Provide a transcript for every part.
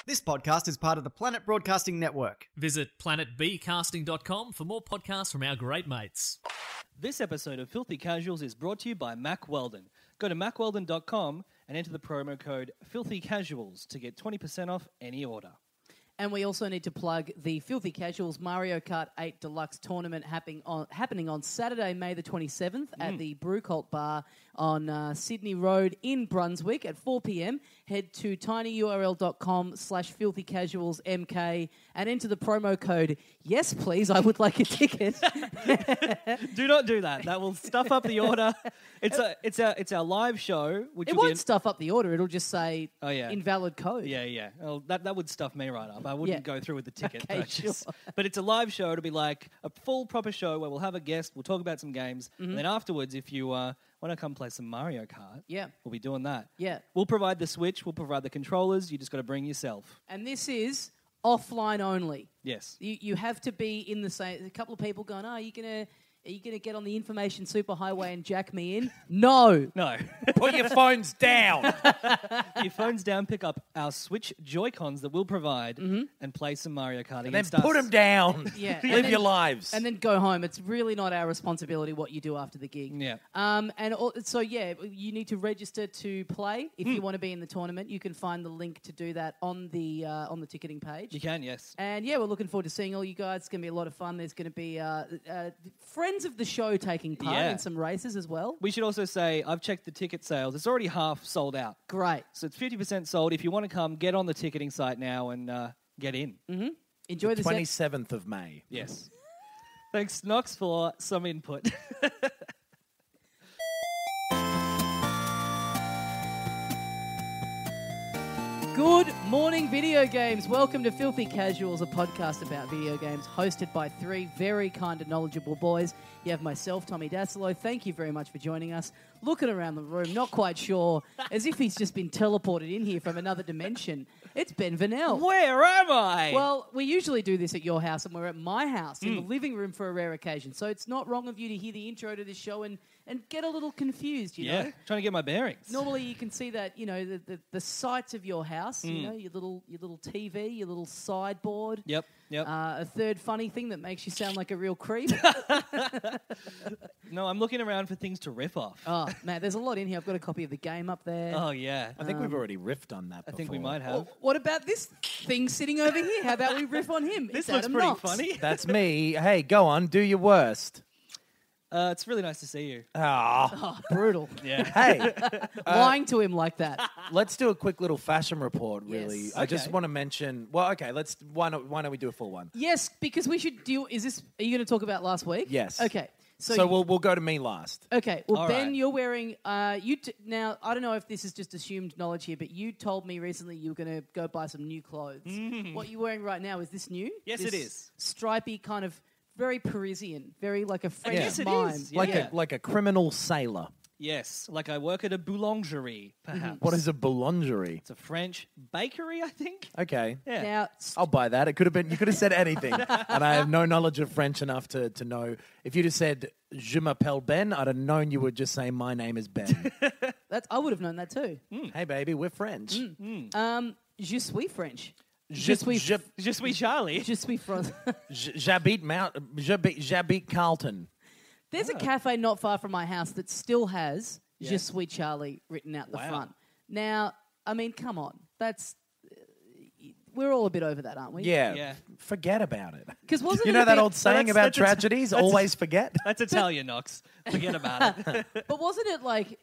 This podcast is part of the Planet Broadcasting Network. Visit planetbcasting.com for more podcasts from our great mates. This episode of Filthy Casuals is brought to you by Weldon. Go to macweldon.com and enter the promo code FilthyCasuals to get 20% off any order. And we also need to plug the Filthy Casuals Mario Kart 8 Deluxe Tournament happening on Saturday, May the 27th at the Brew Cult Bar on Sydney Road in Brunswick at 4 p.m. Head to tinyurl.com/filthycasualsmk and enter the promo code, yes, please, I would like a ticket. Do not do that. That will stuff up the order. It's our live show. Which It will won't stuff up the order. It'll just say invalid code. Yeah. Well, that would stuff me right up. I wouldn't go through with the ticket purchase. Sure. But it's a live show. It'll be like a full proper show where we'll have a guest. We'll talk about some games. And then afterwards, if you want to come play some Mario Kart, we'll be doing that. Yeah. We'll provide the Switch. We'll provide the controllers. You just got to bring yourself. And this is offline only. Yes. You have to be in the same... A couple of people going, are you going to get on the information superhighway and jack me in? No. No. Put your phones down. Your phones down, pick up our Switch Joy-Cons that we'll provide and play some Mario Kart And against then us. put them down. Yeah. Live your lives. And then go home. It's really not our responsibility what you do after the gig. Yeah. You need to register to play if you want to be in the tournament. You can find the link to do that on the ticketing page. You can, yes. And we're looking forward to seeing all you guys. It's going to be a lot of fun. There's going to be friends of the show taking part in some races as well. We should also say, I've checked the ticket sales. It's already half sold out. Great. So it's 50% sold. If you want to come, get on the ticketing site now and get in. Mm-hmm. Enjoy the 27th of May. Yes. Thanks, Knox, for some input. Good morning, video games. Welcome to Filthy Casuals, a podcast about video games hosted by three very kind and knowledgeable boys. You have myself, Tommy Dasilo. Thank you very much for joining us. Looking around the room, not quite sure, as if he's just been teleported in here from another dimension. It's Ben Vanel. Where am I? Well, we usually do this at your house, and we're at my house in the living room for a rare occasion. So it's not wrong of you to hear the intro to this show and get a little confused, you know? Trying to get my bearings. Normally you can see that, the sights of your house, your little TV, your little sideboard. Yep. A third funny thing that makes you sound like a real creep. No, I'm looking around for things to riff off. Oh, man, there's a lot in here. I've got a copy of the game up there. Oh, yeah. I think we've already riffed on that before. I think we might have. What about this thing sitting over here? How about we riff on him? This It's looks Adam pretty Knox. funny. That's me. Hey, go on. Do your worst. It's really nice to see you. Oh, brutal. Yeah. Hey, Lying to him like that. let's do a quick little fashion report, really. Yes. I just Okay. want to mention... Well, okay, why don't we do a full one? Yes, because we should deal... Are you going to talk about last week? Yes. Okay. So we'll go to me last. Okay, well, All Ben, right. you're wearing... now, I don't know if this is just assumed knowledge here, but you told me recently you were going to go buy some new clothes. What you're wearing right now, is this new? Yes, This it is. Stripy kind of very Parisian, very like a French guess it mime. is, Yeah. Like a criminal sailor. Yes, like I work at a boulangerie, perhaps. What is a boulangerie? It's a French bakery, I think. Okay. Yeah. Now, I'll buy that. You could have said anything. And I have no knowledge of French enough to know. If you'd have said, je m'appelle Ben, I'd have known you would just say, my name is Ben. I would have known that too. Hey, baby, we're French. Je suis French. Je suis Charlie. Je suis France. J'habite Carlton. There's a cafe not far from my house that still has Je suis Charlie written out the Wow. front. Now, I mean, come on. We're all a bit over that, aren't we? Yeah. Forget about it. Because wasn't You it know a that bit- old saying that's- about that's- tragedies? that's- Always forget? That's Italian, Knox. Forget about it. But wasn't it like,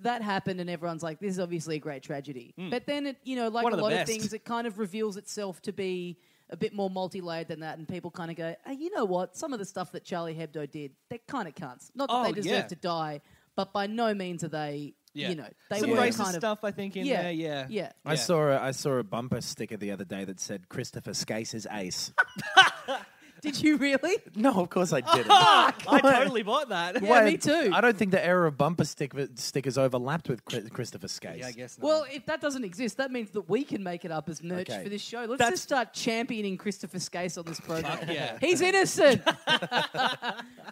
that happened and everyone's like, this is obviously a great tragedy. But then, like One a of the lot of best. things, it kind of reveals itself to be a bit more multi-layered than that. And people kind of go, hey, you know what? Some of the stuff that Charlie Hebdo did, they're kind of cunts. Not that they deserve to die, but by no means are they, they Some were racist kind of... stuff, I think, in there. Yeah. Yeah. I saw a bumper sticker the other day that said Christopher Skase is ace. Did you really? No, of course I didn't. I totally bought that. Yeah, me too. I don't think the era of bumper stickers overlapped with Christopher Skase. Yeah, I guess not. Well, if that doesn't exist, that means that we can make it up as merch Okay. for this show. Let's That's- just start championing Christopher Skase on this program. Fuck yeah. He's innocent.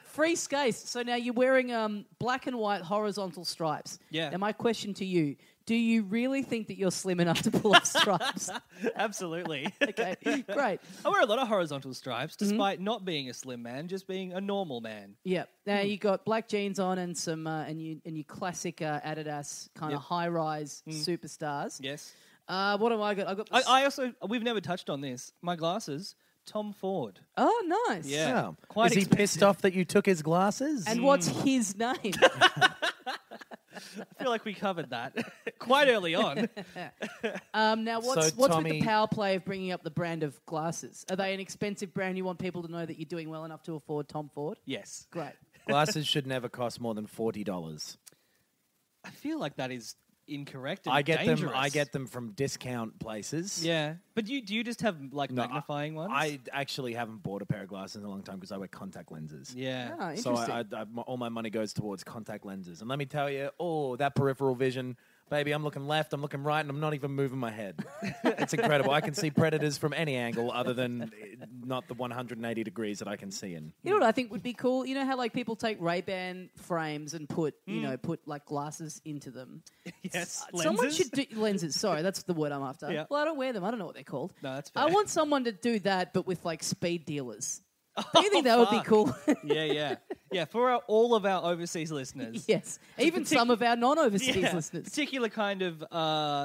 Free Skase. So now you're wearing black and white horizontal stripes. Yeah. Now my question to you, Do you really think that you're slim enough to pull off stripes? Absolutely. Okay, great. I wear a lot of horizontal stripes, despite not being a slim man, just being a normal man. Yeah. Now you got black jeans on and some and you classic Adidas kind of high rise superstars. Yes. What have I got? I got. This. I also, we've never touched on this. My glasses, Tom Ford. Oh, nice. Yeah. Oh. Quite Is he expensive. pissed off that you took his glasses? And what's his name? I feel like we covered that quite early on. Now, what's So, with Tommy- the power play of bringing up the brand of glasses? Are they an expensive brand? You want people to know that you're doing well enough to afford Tom Ford? Yes. Great. Glasses should never cost more than $40. I feel like that is incorrect and I get dangerous. them. I get them from discount places. Yeah. But do you just have, like, No, magnifying ones? I actually haven't bought a pair of glasses in a long time because I wear contact lenses. Yeah. Ah, So interesting. all my money goes towards contact lenses. And let me tell you, that peripheral vision, baby, I'm looking left, I'm looking right, and I'm not even moving my head. It's incredible. I can see predators from any angle other than not the 180 degrees that I can see in. You know what I think would be cool? You know how like people take Ray-Ban frames and put like glasses into them? Yes. Someone Lenses? should do lenses. Sorry, that's the word I'm after. Yeah. Well, I don't wear them. I don't know what they're called. No, that's fair. I want someone to do that, but with like speed dealers. Do you think that would be fuck. cool? Yeah. Yeah, for all of our overseas listeners. Yes. Even some of our non-overseas Yeah, listeners. particular kind of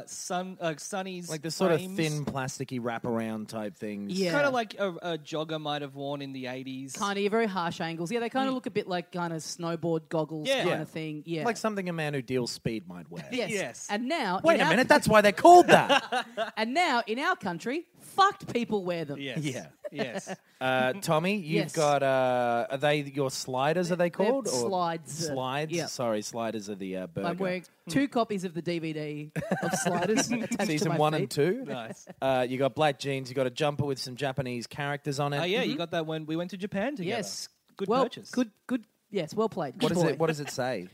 sunnies, Like the sort of frames. thin, plasticky wraparound type things. Yeah. Kind of like a jogger might have worn in the 80s. Kind of very harsh angles. Yeah, they kind of look a bit like kind of snowboard goggles Yeah. kind Yeah. of thing. Yeah. Like something a man who deals speed might wear. yes. Yes. And now, Wait in a our- minute, that's why they're called that. And now in our country, fucked people wear them. Yes. Yeah. Yes. Tommy, you've Yes. got, are they your sliders, are they called? They're Or slides. Slides? Yeah. Sorry, sliders are the burger. I'm wearing 2 copies of the DVD of Sliders attached to Season my 1 feet. and 2. Nice. You got black jeans, you got a jumper with some Japanese characters on it. Oh, yeah, you got that when we went to Japan together. Yes. Good well, purchase. Good. Yes, well played. What Good is boy. it? What does it say?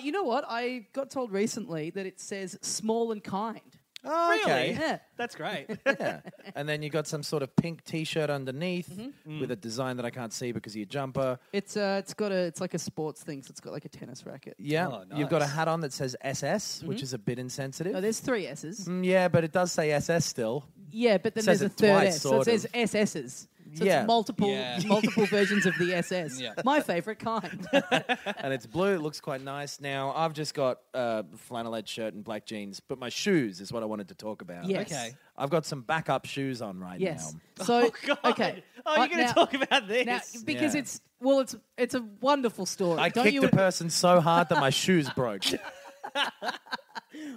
You know what? I got told recently that it says small and kind. Oh, Really? okay. Yeah. That's great. Yeah. And then you got some sort of pink T-shirt underneath Mm-hmm. with a design that I can't see because of your jumper. It's like a sports thing, so it's got like a tennis racket. Yeah. Oh, You've got a nice. hat on that says SS, which is a bit insensitive. Oh, there's 3 S's. Yeah, but it does say SS still. Yeah, but then Says there's a it third twice, S. So it sort says of. SS's. So Yeah. it's multiple Yeah. multiple versions of the SS. Yeah. My favourite kind. And it's blue. It looks quite nice. Now, I've just got a flannelette shirt and black jeans, but my shoes is what I wanted to talk about. Yes. Okay. I've got some backup shoes on right Yes. now. So God. okay. Oh, you're going now- to talk about this? Now, because Yeah. it's a wonderful story. I Don't kicked you? a person so hard that my shoes broke.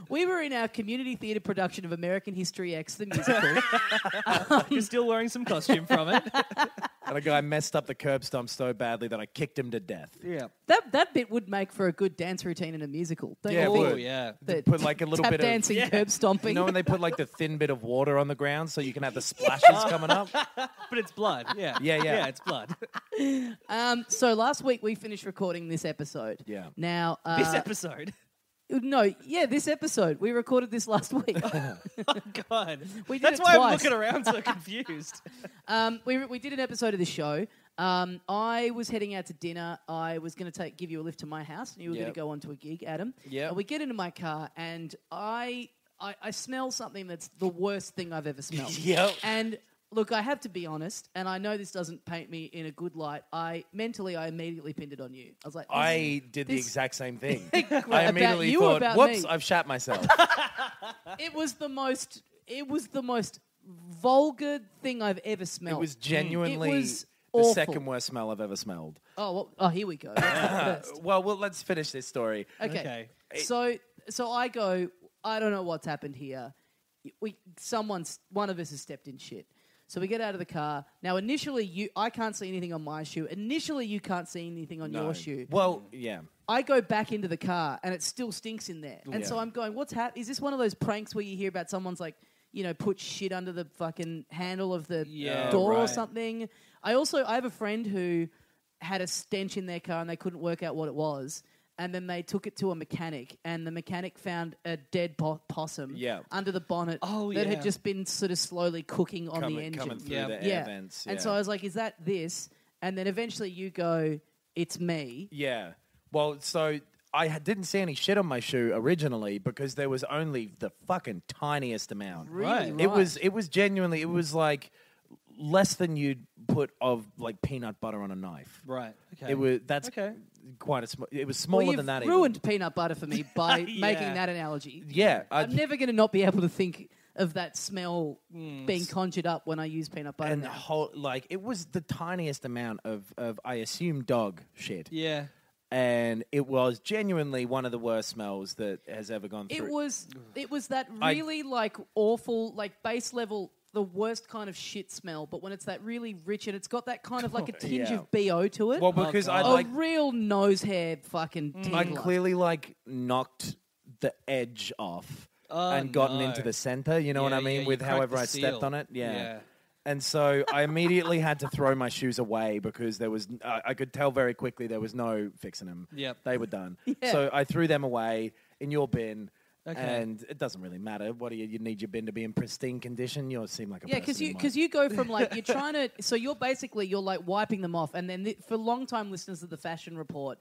We were in our community theatre production of American History X, the musical. You're still wearing some costume from it. And a guy messed up the curb stomp so badly that I kicked him to death. Yeah. That bit would make for a good dance routine in a musical. Don't Yeah, you it think? would. Oh, yeah. The Put like a little tap bit of... dancing, Yeah. curb stomping. You know when they put like the thin bit of water on the ground so you can have the splashes coming up? But it's blood. Yeah. Yeah. Yeah, it's blood. So last week we finished recording this episode. Yeah. Now This episode. this episode. We recorded this last week. Oh, God. We did That's it why twice. I'm looking around so confused. We did an episode of the show. I was heading out to dinner. I was going to give you a lift to my house, and you were going Yep. to go onto a gig, Adam. Yep. We get into my car, and I smell something that's the worst thing I've ever smelled. Yep. And look, I have to be honest, and I know this doesn't paint me in a good light. I immediately pinned it on you. I was like, I did the this- exact same thing. About I immediately you or thought, about whoops, me?" I've shat myself. It was the most vulgar thing I've ever smelled. It was genuinely It was the awful. second worst smell I've ever smelled. Here we go. That's the first. Well, let's finish this story. Okay. Okay. So I go, I don't know what's happened here. One of us has stepped in shit. So we get out of the car. Now, initially, I can't see anything on my shoe. Initially, you can't see anything on your shoe. Well, yeah. I go back into the car, and it still stinks in there. And Yeah. so I'm going, what's happening? Is this one of those pranks where you hear about someone's like, put shit under the fucking handle of the Yeah, door or right. something? I have a friend who had a stench in their car, and they couldn't work out what it was. And then they took it to a mechanic, and the mechanic found a dead possum Yeah. under the bonnet Oh, that yeah. had just been sort of slowly cooking on the Coming engine. through Yeah. the air vents. And so I was like, is that this? And then eventually you go, it's me. Yeah. Well, so didn't see any shit on my shoe originally because there was only the fucking tiniest amount. Really? Right. It was genuinely, it was like less than you'd put of like peanut butter on a knife. Right. Okay. That's Okay. quite it was smaller Well, than that. you've ruined peanut butter for me by Yeah. making that analogy. Yeah, I'm never going to not be able to think of that smell being conjured up when I use peanut butter. and now. it was the tiniest amount of I assume dog shit. Yeah. And it was genuinely one of the worst smells that has ever gone through. It was that really like awful, like base level, the worst kind of shit smell. But when it's that really rich and it's got that kind of like a tinge Yeah. of BO to it. Well, because I a like real nose hair fucking I tingler. clearly like knocked the edge off Oh, and gotten no. into the center. You know what Yeah, I mean? yeah, you With cracked however the I stepped seal. on it. Yeah. Yeah. And so I immediately had to throw my shoes away because there was I could tell very quickly there was no fixing them. Yep. They were done. Yeah. So I threw them away in your bin. Okay. And it doesn't really matter. What do you need your bin to be in pristine condition? You seem like a Yeah, person because you go from like you're trying to, so you're like wiping them off, and then for long-time listeners of the Fashion Report,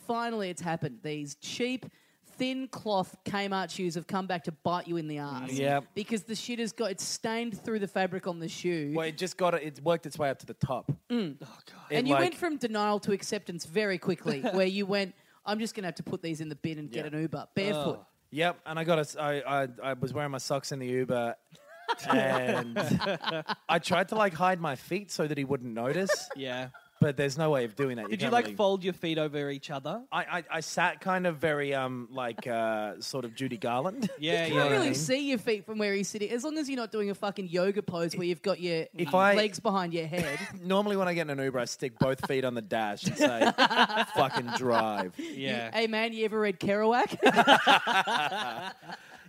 finally it's happened. These cheap, thin cloth Kmart shoes have come back to bite you in the ass. Yep. Because the shit it's stained through the fabric on the shoe. Well, it worked its way up to the top. Oh God. And you went from denial to acceptance very quickly, where you went, I'm just going to have to put these in the bin and get an Uber barefoot. Yep, and I was wearing my socks in the Uber, and I tried to like hide my feet so that he wouldn't notice. Yeah. But there's no way of doing that. Did you can't like really- fold your feet over each other? I sat kind of very sort of Judy Garland. Yeah, You can't really see your feet from where he's sitting, as long as you're not doing a fucking yoga pose where you've got your legs behind your head. Normally when I get in an Uber, I stick both feet on the dash and say, "Fucking drive." Yeah. Hey man, you ever read Kerouac?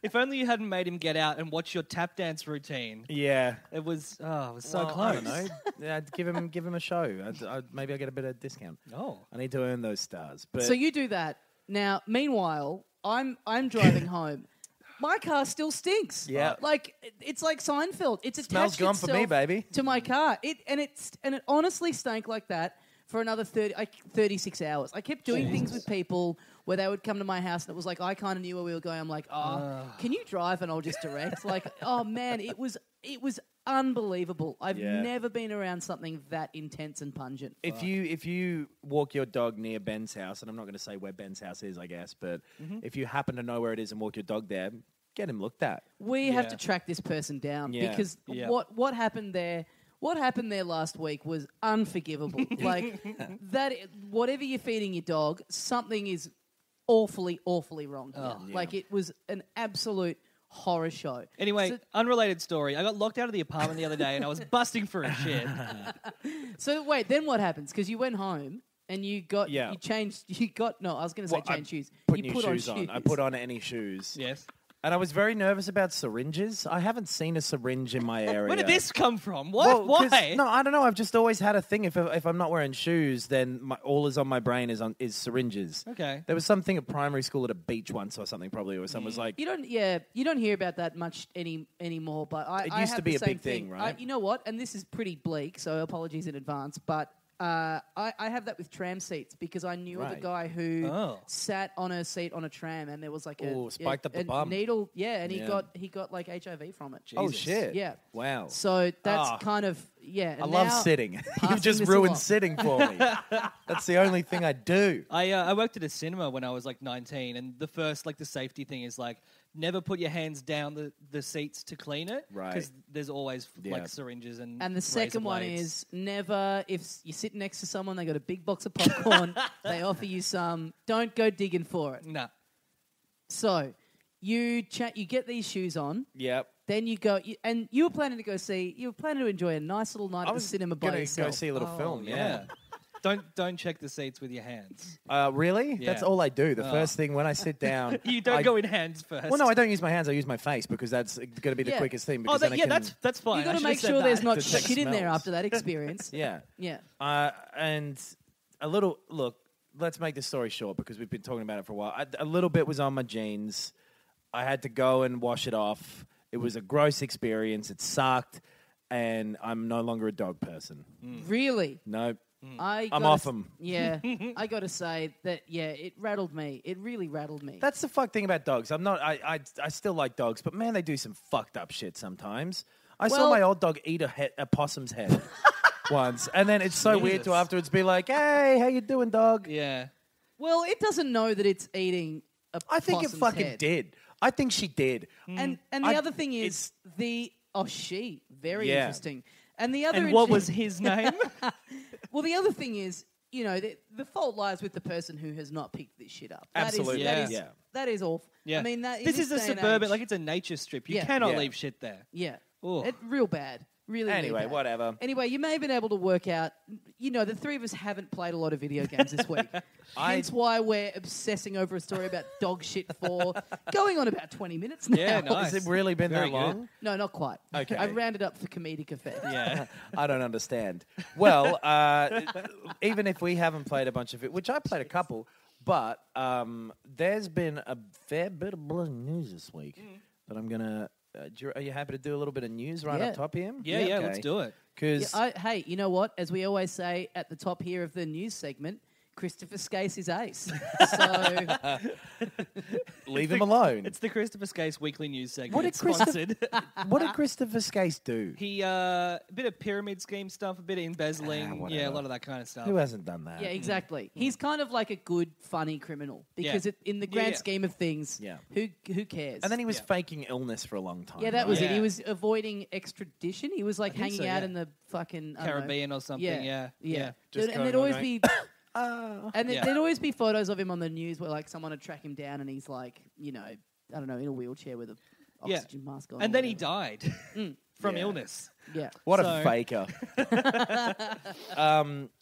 If only you hadn't made him get out and watch your tap dance routine. Yeah. It was so Well, close. I don't know. Yeah, give him a show. Maybe I get a bit of discount. Oh. I need to earn those stars. But So you do that. Now, meanwhile, I'm driving home. My car still stinks. Yeah. Like it's like Seinfeld. It's Smells attached gone for me, itself baby. to my car. It honestly stank like that for another 36 hours. I kept doing things with people where they would come to my house and it was like I kind of knew where we were going. I'm like, can you drive and I'll just direct? Like, oh man, it was unbelievable. I've Yeah. never been around something that intense and pungent. if you walk your dog near Ben's house, and I'm not going to say where Ben's house is, I guess, but if you happen to know where it is and walk your dog there, get him looked at. We have Yeah. to track this person down Yeah. because Yeah. what happened there? What happened there last week was unforgivable. Like that, whatever you're feeding your dog, something is awfully, awfully wrong here. Oh. Like it was an absolute horror show. Anyway, So- unrelated story. I got locked out of the apartment the other day and I was busting for a shit. So wait, then what happens? Because you went home and you got Yeah. you changed. You got no. I was going to say I change shoes. Put You new put shoes on on. shoes. I put on any shoes. Yes. And I was very nervous about syringes. I haven't seen a syringe in my area. Where did this come from? What? Well, 'cause- Why? No, I don't know. I've just always had a thing. If I'm not wearing shoes, then all is on my brain is syringes. Okay. There was something at primary school at a beach once or something probably, where someone was like, You don't hear about that much anymore. But I It used have to be the a big same thing, right? You know what? And this is pretty bleak, so apologies in advance. But I have that with tram seats because I knew of a Right. guy who Oh. sat on a seat on a tram and there was like Ooh, spiked up the a bum. needle. Yeah, and Yeah. he got like HIV from it. "Oh Jesus. shit, Yeah. wow." So that's Ah. kind of and I love now- sitting. You've passing just this ruined along. sitting for me. That's the only thing I do. I worked at a cinema when I was like 19, and the first the safety thing is like never put your hands down the seats to clean it, Right. Because there's always Yeah. syringes and And the razor second one blades. is never, if you sit next to someone, they got a big box of popcorn, they offer you some, don't go digging for it. nah. So you get these shoes on, Yep. then you go, and you were planning to enjoy a nice little night I at the was cinema by gonna yourself. go see a little film. Yeah. Don't check the seats with your hands. Really? Yeah. That's all I do. The Oh. first thing when I sit down, You don't I- go in hands first. Well, no, I don't use my hands. I use my face because that's going to be the Yeah. quickest thing. Oh, Because then I can, that's fine. You got I to should've make said sure there's that. not Detect shit in there smells. after that experience. Yeah. Yeah. And a little look. Let's make this story short because we've been talking about it for a while. A little bit was on my jeans. I had to go and wash it off. It was a gross experience. It sucked, and I'm no longer a dog person. Really? Nope. I'm off them. Yeah, I got to say that. Yeah, it rattled me. It really rattled me. That's the fuck thing about dogs. I still like dogs, but man, they do some fucked up shit sometimes. I saw Well- my old dog eat a possum's head once, and then it's so weird to afterwards be like, "Hey, how you doing, dog?" Yeah. Well, it doesn't know that it's eating a I think it possum's fucking head. did. I think she did. And the other thing is she very Yeah. interesting. And the other And what was interest- his name? Well, the other thing is, the fault lies with the person who has not picked this shit up. Absolutely. Yeah. That is awful. Yeah. I mean, that this is a day and suburban, age- like it's a nature strip. You Yeah. cannot Yeah. leave shit there. Yeah. Ooh. It's real bad. Really, really Anyway, bad. whatever. Anyway, you may have been able to work out, the three of us haven't played a lot of video games this week. Hence why we're obsessing over a story about dog shit for going on about 20 minutes now. Yeah, nice. Has it really been Very that long? No, not quite. Okay. I rounded up for comedic effect. Yeah. I don't understand. Well, even if we haven't played a bunch of it, which I played a couple, but there's been a fair bit of bloody news this week that I'm gonna. Are you happy to do a little bit of news right Yeah. up top here? Yeah, let's do it. Because Hey, you know what? As we always say at the top here of the news segment, Christopher Skase is ace. So leave him alone. It's the Christopher Skase weekly news segment. What did It's sponsored. What did Christopher Skase do? He a bit of pyramid scheme stuff, a bit of embezzling, whatever. yeah, a lot of that kind of stuff. Who hasn't done that? yeah, exactly. He's kind of like a good, funny criminal because Yeah. in the grand yeah. scheme of things, Yeah. who cares? And then he was Yeah. faking illness for a long time. yeah, that was right? it. He Yeah. was avoiding extradition. He was like think hanging so, out yeah. in the fucking I don't know. Caribbean or something. Yeah. Just And going there'd on always going, be. And Yeah. there'd always be photos of him on the news where like someone would track him down and he's like, I don't know, in a wheelchair with a Yeah. oxygen mask on. And or then he whatever. died from Yeah. illness. Yeah. What So- a faker.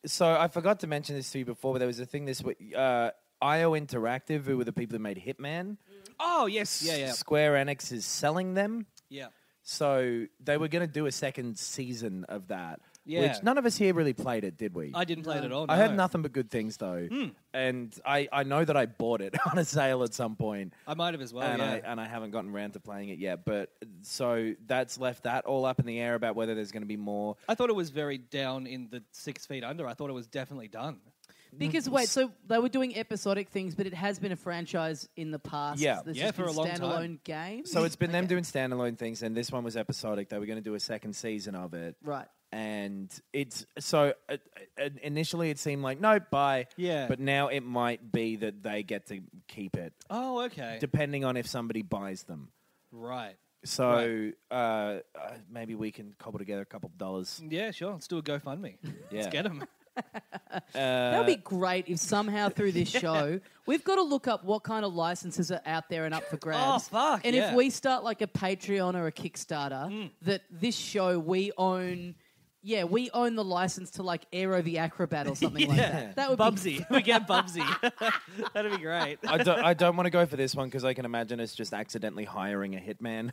So I forgot to mention this to you before, but there was a thing this week. IO Interactive, who were the people that made Hitman. Oh, yes. Yeah. Square Enix is selling them. Yeah. So they were going to do a second season of that. Yeah. Which none of us here really played it, did we? I didn't play it at all. I heard no. nothing but good things, though. And I know that I bought it on a sale at some point, I might have as well, and yeah. I haven't gotten around to playing it yet. But so that's left that all up in the air about whether there's going to be more. I thought it was very down in the 6 feet under. I thought it was definitely done. Because wait, so they were doing episodic things, but it has been a franchise in the past. Yeah. There's Yeah, just for been a long standalone time. games. So it's been them Okay. doing standalone things, and this one was episodic. They were going to do a second season of it. Right. And it's so initially it seemed like no, bye. Yeah. But now it might be that they get to keep it, Oh, okay. depending on if somebody buys them. Right. So maybe we can cobble together a couple of dollars. Yeah, sure. Let's do a GoFundMe. Yeah. Let's get them. That would be great if somehow through this show we've got to look up what kind of licenses are out there and up for grabs. Oh, fuck, And yeah. if we start like a Patreon or a Kickstarter, that this show we own. Yeah, we own the license to like Aero the Acrobat or something like that. That would Bubsy. We get Bubsy. That'd be great. I don't want to go for this one because I can imagine us just accidentally hiring a hitman.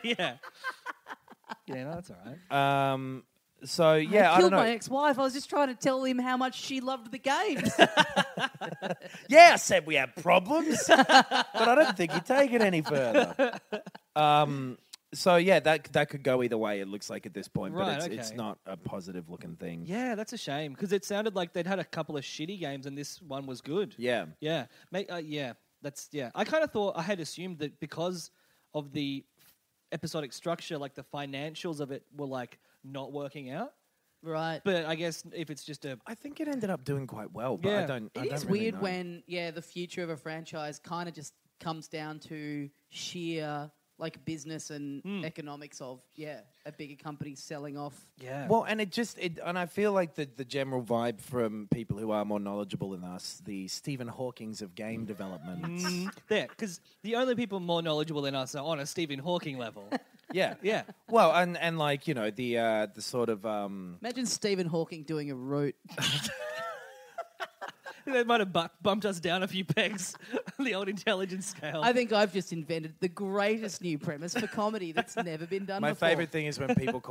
Yeah. Yeah, no, that's all right. So I yeah, I killed don't know. my ex-wife. I was just trying to tell him how much she loved the games. Yeah, I said we had problems, but I don't think you take it any further. So yeah, that could go either way. It looks like at this point, Right, but it's okay. not a positive looking thing. Yeah, that's a shame because it sounded like they'd had a couple of shitty games and this one was good. Yeah. Yeah. I kind of thought I had assumed that because of the episodic structure, like the financials of it were like not working out. Right. But I guess if it's just a I think it ended up doing quite well, but Yeah. I don't. It is weird when, the future of a franchise kind of just comes down to sheer like business and economics of a bigger company selling off. yeah. Well, and and I feel like the general vibe from people who are more knowledgeable than us, the Stephen Hawkings of game development. There, because the only people more knowledgeable than us are on a Stephen Hawking level. Yeah, Yeah. Well, and like the sort of Imagine Stephen Hawking doing a route. They might have bumped us down a few pegs on the old intelligence scale. I think I've just invented the greatest new premise for comedy that's never been done My before. favourite thing is when people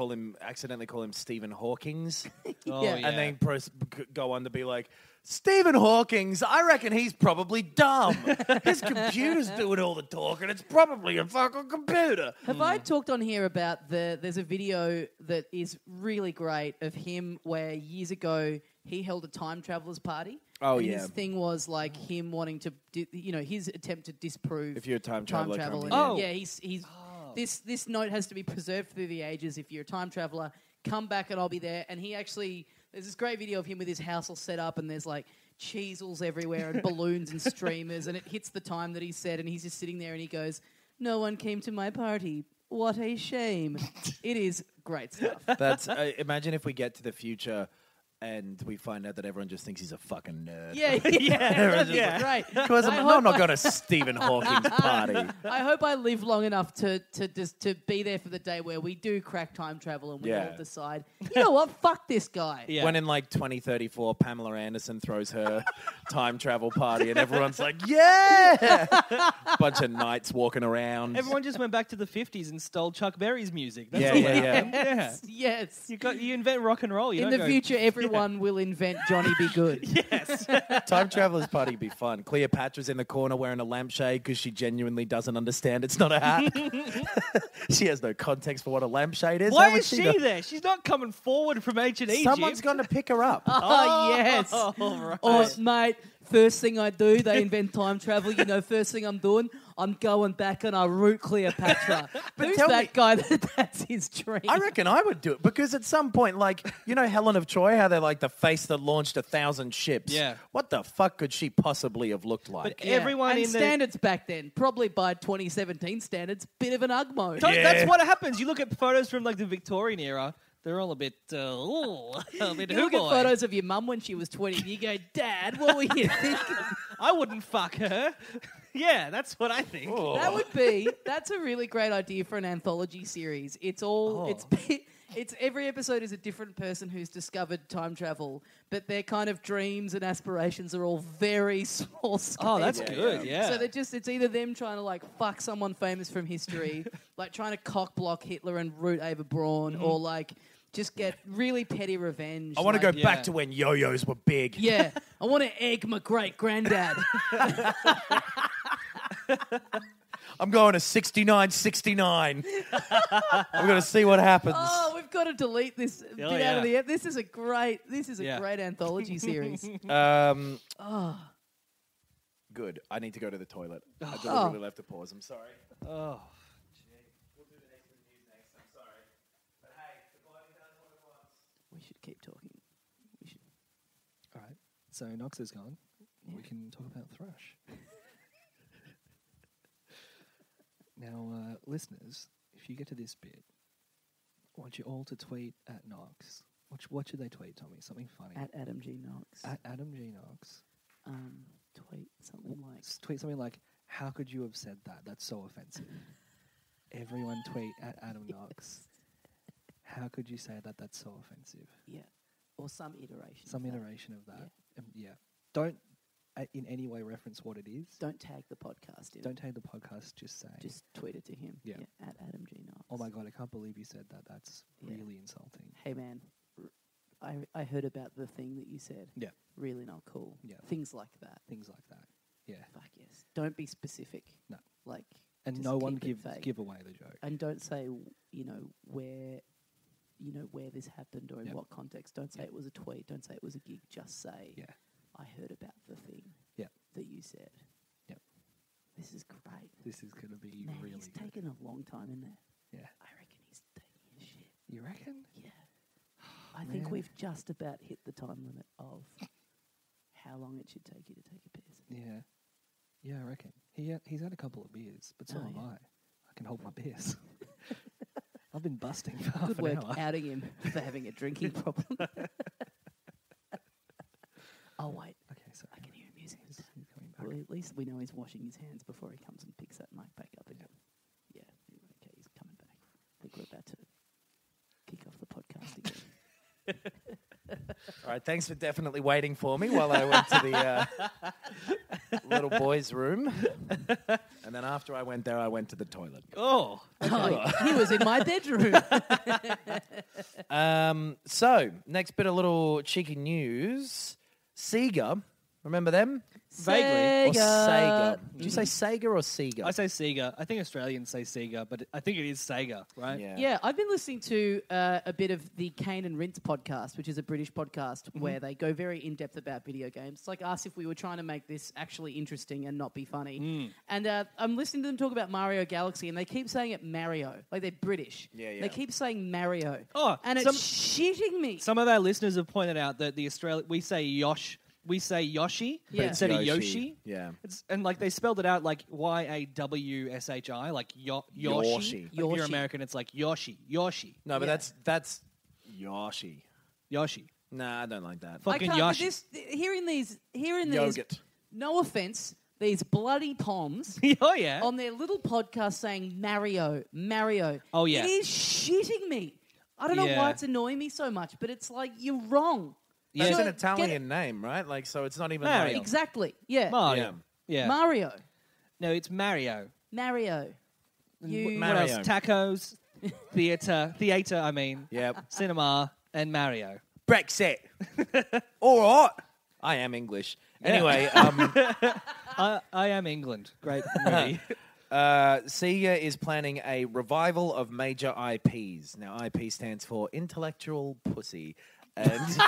accidentally call him Stephen Hawking's, Oh, Yeah. and then go on to be like, Stephen Hawking's, I reckon he's probably dumb. His computer's doing all the talking. It's probably a fucking computer. Have I talked on here about there's a video that is really great of him where years ago he held a time traveler's party. Oh, and yeah. his thing was like him wanting to, his attempt to disprove If you're a time traveler, travel. come And in. yeah, he's this note has to be preserved through the ages. If you're a time traveler, come back and I'll be there. And he actually, there's this great video of him with his house all set up, and there's like cheesels everywhere and balloons and streamers, and it hits the time that he said, and he's just sitting there and he goes, "No one came to my party. What a shame." It is great stuff. That's imagine if we get to the future and we find out that everyone just thinks he's a fucking nerd. Yeah, great. Because I'm not going to Stephen Hawking's party. I hope I live long enough to be there for the day where we do crack time travel and we all decide, you know what, fuck this guy. Yeah. When in like 2034, Pamela Anderson throws her time travel party and everyone's like, yeah! Bunch of knights walking around. Everyone just went back to the 50s and stole Chuck Berry's music. That's Yeah, all yeah, that yeah. happened. Yes. You invent rock and roll. You In don't the go, future, everyone will invent Johnny Be Good. Yes. Time traveler's party would be fun. Cleopatra's in the corner wearing a lampshade because she genuinely doesn't understand it's not a hat. She has no context for what a lampshade is. Why How would is she know? there? She's not coming forward from ancient Egypt. Someone's going to pick her up. Oh, yes. Oh, right. Oh, mate, first thing I do, they invent time travel. First thing I'm doing, I'm going back and I root Cleopatra. Who's tell that me- guy that's his dream? I reckon I would do it because at some point, like, Helen of Troy, how they're like the face that launched 1,000 ships. Yeah. What the fuck could she possibly have looked like? But everyone and in the... standards back then, probably by 2017 standards, bit of an ugmo. That's what happens. You look at photos from like the Victorian era, they're all a bit a bit You look at hoo-boy. photos of your mum when she was 20 and you go, Dad, what were you thinking? I wouldn't fuck her. Yeah, that's what I think. That's a really great idea for an anthology series. It's every episode is a different person who's discovered time travel, but their kind of dreams and aspirations are all very small scale. Oh, that's good, yeah. So it's either them trying to like fuck someone famous from history, like trying to cock block Hitler and root Ava Braun, or like just get really petty revenge. I want to like, go back to when yo-yos were big. Yeah, I want to egg my great granddad. I'm going to 69-69. I'm going to see what happens. Oh, we've got to delete this bit out of the. This is a great great anthology series. Good. I need to go to the toilet. I deliberately left a pause. I'm sorry. Oh. We'll do the next news next. I'm sorry. But hey, the body does what it wants. We should keep talking. We should. All right. So Nox is gone. We can talk about Thrush. Now, listeners, if you get to this bit, I want you all to tweet at Nox. What should they tweet, Tommy? Something funny. At Adam G Knox. At Adam G Knox. Tweet something like. Tweet something like, "How could you have said that? That's so offensive." Everyone tweet at Adam Knox. How could you say that? That's so offensive. Yeah, or some iteration. Some iteration of that. Yeah. Don't in any way reference what it is. Don't tag the podcast in. Don't tag the podcast. Just say. Just tweet it to him. Yeah. At Adam G Knox. Oh my god! I can't believe you said that. That's really insulting. Hey man, I heard about the thing that you said. Yeah. Really not cool. Yeah. Things like that. Things like that. Yeah. Fuck yes. Don't be specific. No. Like. And just no one keep it vague. give away the joke. And don't say where this happened or in what context. Don't say it was a tweet. Don't say it was a gig. Just say I heard about the thing that you said. Yep. This is great. This is going to be Man, really he's good. taken a long time in there. Yeah. I reckon he's taking his shit. You reckon? Yeah. I think Man. we've just about hit the time limit of how long it should take you to take a piss. Yeah. Yeah, I reckon. He's had a couple of beers, but so Oh, have yeah. I can hold my beers. I've been busting for half Good an work hour. outing him for having a drinking problem. Oh, wait. Okay, so I can hear him using his. he's coming back. Well, at least we know he's washing his hands before he comes and picks that mic back up again. Yeah. Okay, he's coming back. I think we're about to kick off the podcast again. All right, thanks for definitely waiting for me while I went to the little boy's room. And then after I went there, I went to the toilet. Oh. He was in my bedroom. So, next bit of little cheeky news. Sega, remember them? Vaguely. Or Sega. Did you say Sega or Sega? I say Sega. I think Australians say Sega, but I think it is Sega, right? Yeah, I've been listening to a bit of the Kane and Rince podcast, which is a British podcast where they go very in-depth about video games. It's like us if we were trying to make this actually interesting and not be funny. And I'm listening to them talk about Mario Galaxy, and they keep saying it Mario. Like, they're British. Yeah. They keep saying Mario. Oh, and it's shitting me. Some of our listeners have pointed out that we say Yoshi instead of Yoshi. Yeah. And like they spelled it out like Yawshi, like Yoshi. Like if you're American, it's like Yoshi. No, but that's Yoshi. Yoshi. Nah, I don't like that. Fucking I can't, Yoshi. hearing these, Yogurt. no offense, these bloody Poms Oh yeah. on their little podcast saying Mario. Oh, yeah. It is shitting me. I don't know Yeah. why it's annoying me so much, but it's like, you're wrong. That's So an get Italian name, right? Like, so it's not even Mario. like... Exactly. Yeah. Mario. Yeah. Mario. No, it's Mario. You. What Mario. else? Tacos, theater, I mean. Yep. Cinema, and Mario. Brexit. All right. I am English. Anyway, I am England. Great movie. Sega is planning a revival of major IPs. Now, IP stands for intellectual pussy. And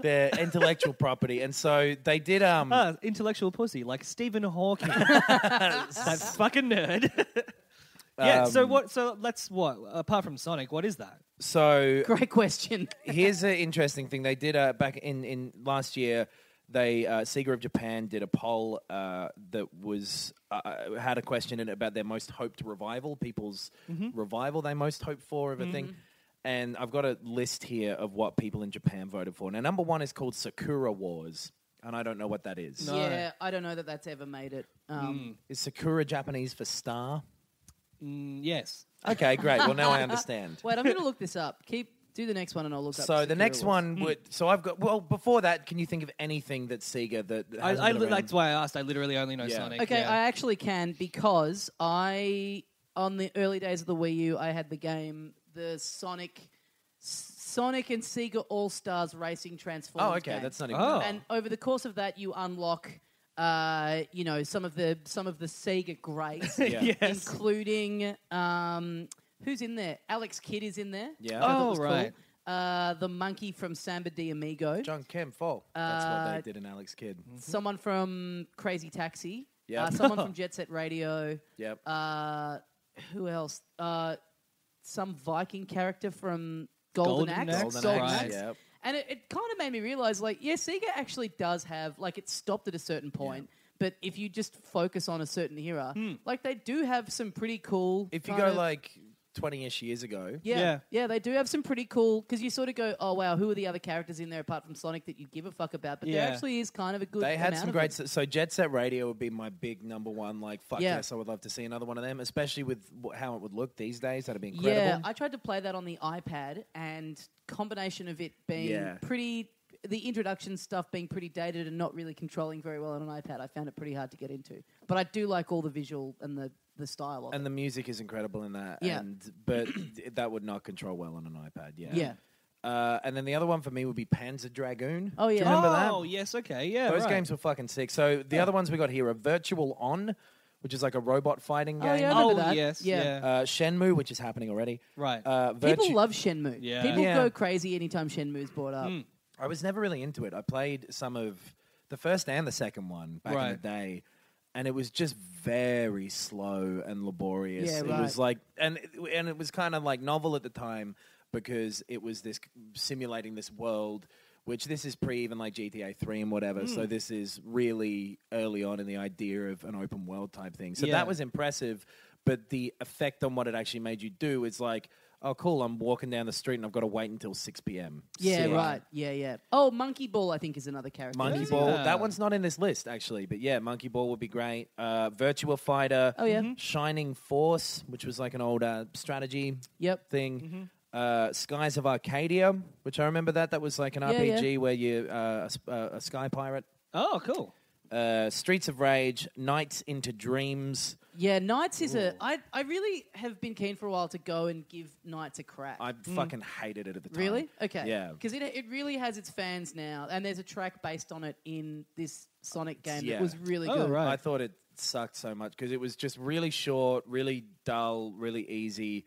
their intellectual property. And so they did... Intellectual pussy, like Stephen Hawking. That fucking nerd. Yeah, apart from Sonic, what is that? So Great question. here's an interesting thing. They did back in last year, they Sega of Japan did a poll that was had a question in it about their most hoped revival, people's revival they most hoped for of a thing. And I've got a list here of what people in Japan voted for. Now, number one is called Sakura Wars, and I don't know what that is. No. Yeah, I don't know that that's ever made it. Is Sakura Japanese for star? Yes. Okay, great. Well, now I understand. Wait, I'm going to look this up. Do the next one and I'll look up. So the Sakura next Wars. one would... So I've got... Well, before that, can you think of anything that Sega that hasn't been around? That's why I asked. I literally only know Yeah. Sonic. Okay, yeah. I actually can because on the early days of the Wii U, I had the game, the Sonic and Sega AllStars Racing Transformers. Oh, okay. game. That's not even... Oh. And over the course of that, you unlock, some of the Sega greats, Yeah. Yes. including who's in there? Alex Kidd is in there. Yeah. which I thought Oh, was cool. right. The monkey from Samba de Amigo. John Kemp Fall. That's what they did in Alex Kidd. Someone from Crazy Taxi. Yep. Someone from Jet Set Radio. Yep. Who else? Some Viking character from Golden Axe. Golden Axe, right. Yep. And it kind of made me realize, like, yeah, Sega actually does have, like, it stopped at a certain point. But if you just focus on a certain era, like, they do have some pretty cool... If you kind go, of- like, 20-ish years ago... Yeah, they do have some pretty cool... Because you sort of go, oh, wow, who are the other characters in there apart from Sonic that you give a fuck about? But there actually is kind of a good They had amount some of great... them. So Jet Set Radio would be my big number one, like, fuck Yeah. yes, I would love to see another one of them, especially with how it would look these days. That'd be incredible. Yeah, I tried to play that on the iPad, and combination of it being pretty... The introduction stuff being pretty dated and not really controlling very well on an iPad, I found it pretty hard to get into. But I do like all the visual and the style of it. And the music is incredible in that. Yeah. But that would not control well on an iPad, Yeah. And then the other one for me would be Panzer Dragoon. Oh, yeah. Do you remember that? Oh, yes, okay, yeah. Those right. games were fucking sick. So the other ones we got here are Virtual On, which is like a robot fighting game. Oh, yeah, I remember Oh, that. yes, Yeah. yeah. Shenmue, which is happening already. Right. People love Shenmue. Yeah. People Yeah. go crazy anytime Shenmue's brought up. I was never really into it. I played some of the first and the second one back in the Right. day, and it was just very slow and laborious. Yeah, It right. was like, and it was kind of like novel at the time because it was this simulating this world, which this is pre even like GTA 3 and whatever. So this is really early on in the idea of an open world type thing. So Yeah. that was impressive, but the effect on what it actually made you do is like, oh, cool, I'm walking down the street and I've got to wait until 6 p.m. Yeah, Sick. right. Yeah. Oh, Monkey Ball, I think, is another character. Monkey Yeah. Ball. That one's not in this list, actually. But yeah, Monkey Ball would be great. Virtua Fighter. Oh, yeah. Shining Force, which was like an old strategy Yep. thing. Skies of Arcadia, which I remember that was like an RPG where you a sky pirate. Oh, cool. Streets of Rage, Nights into Dreams. Yeah, Knights is I really have been keen for a while to go and give Knights a crack. I fucking hated it at the time. Really? Okay. Yeah. Because it really has its fans now, and there's a track based on it in this Sonic game that was really good. Right. I thought it sucked so much because it was just really short, really dull, really easy.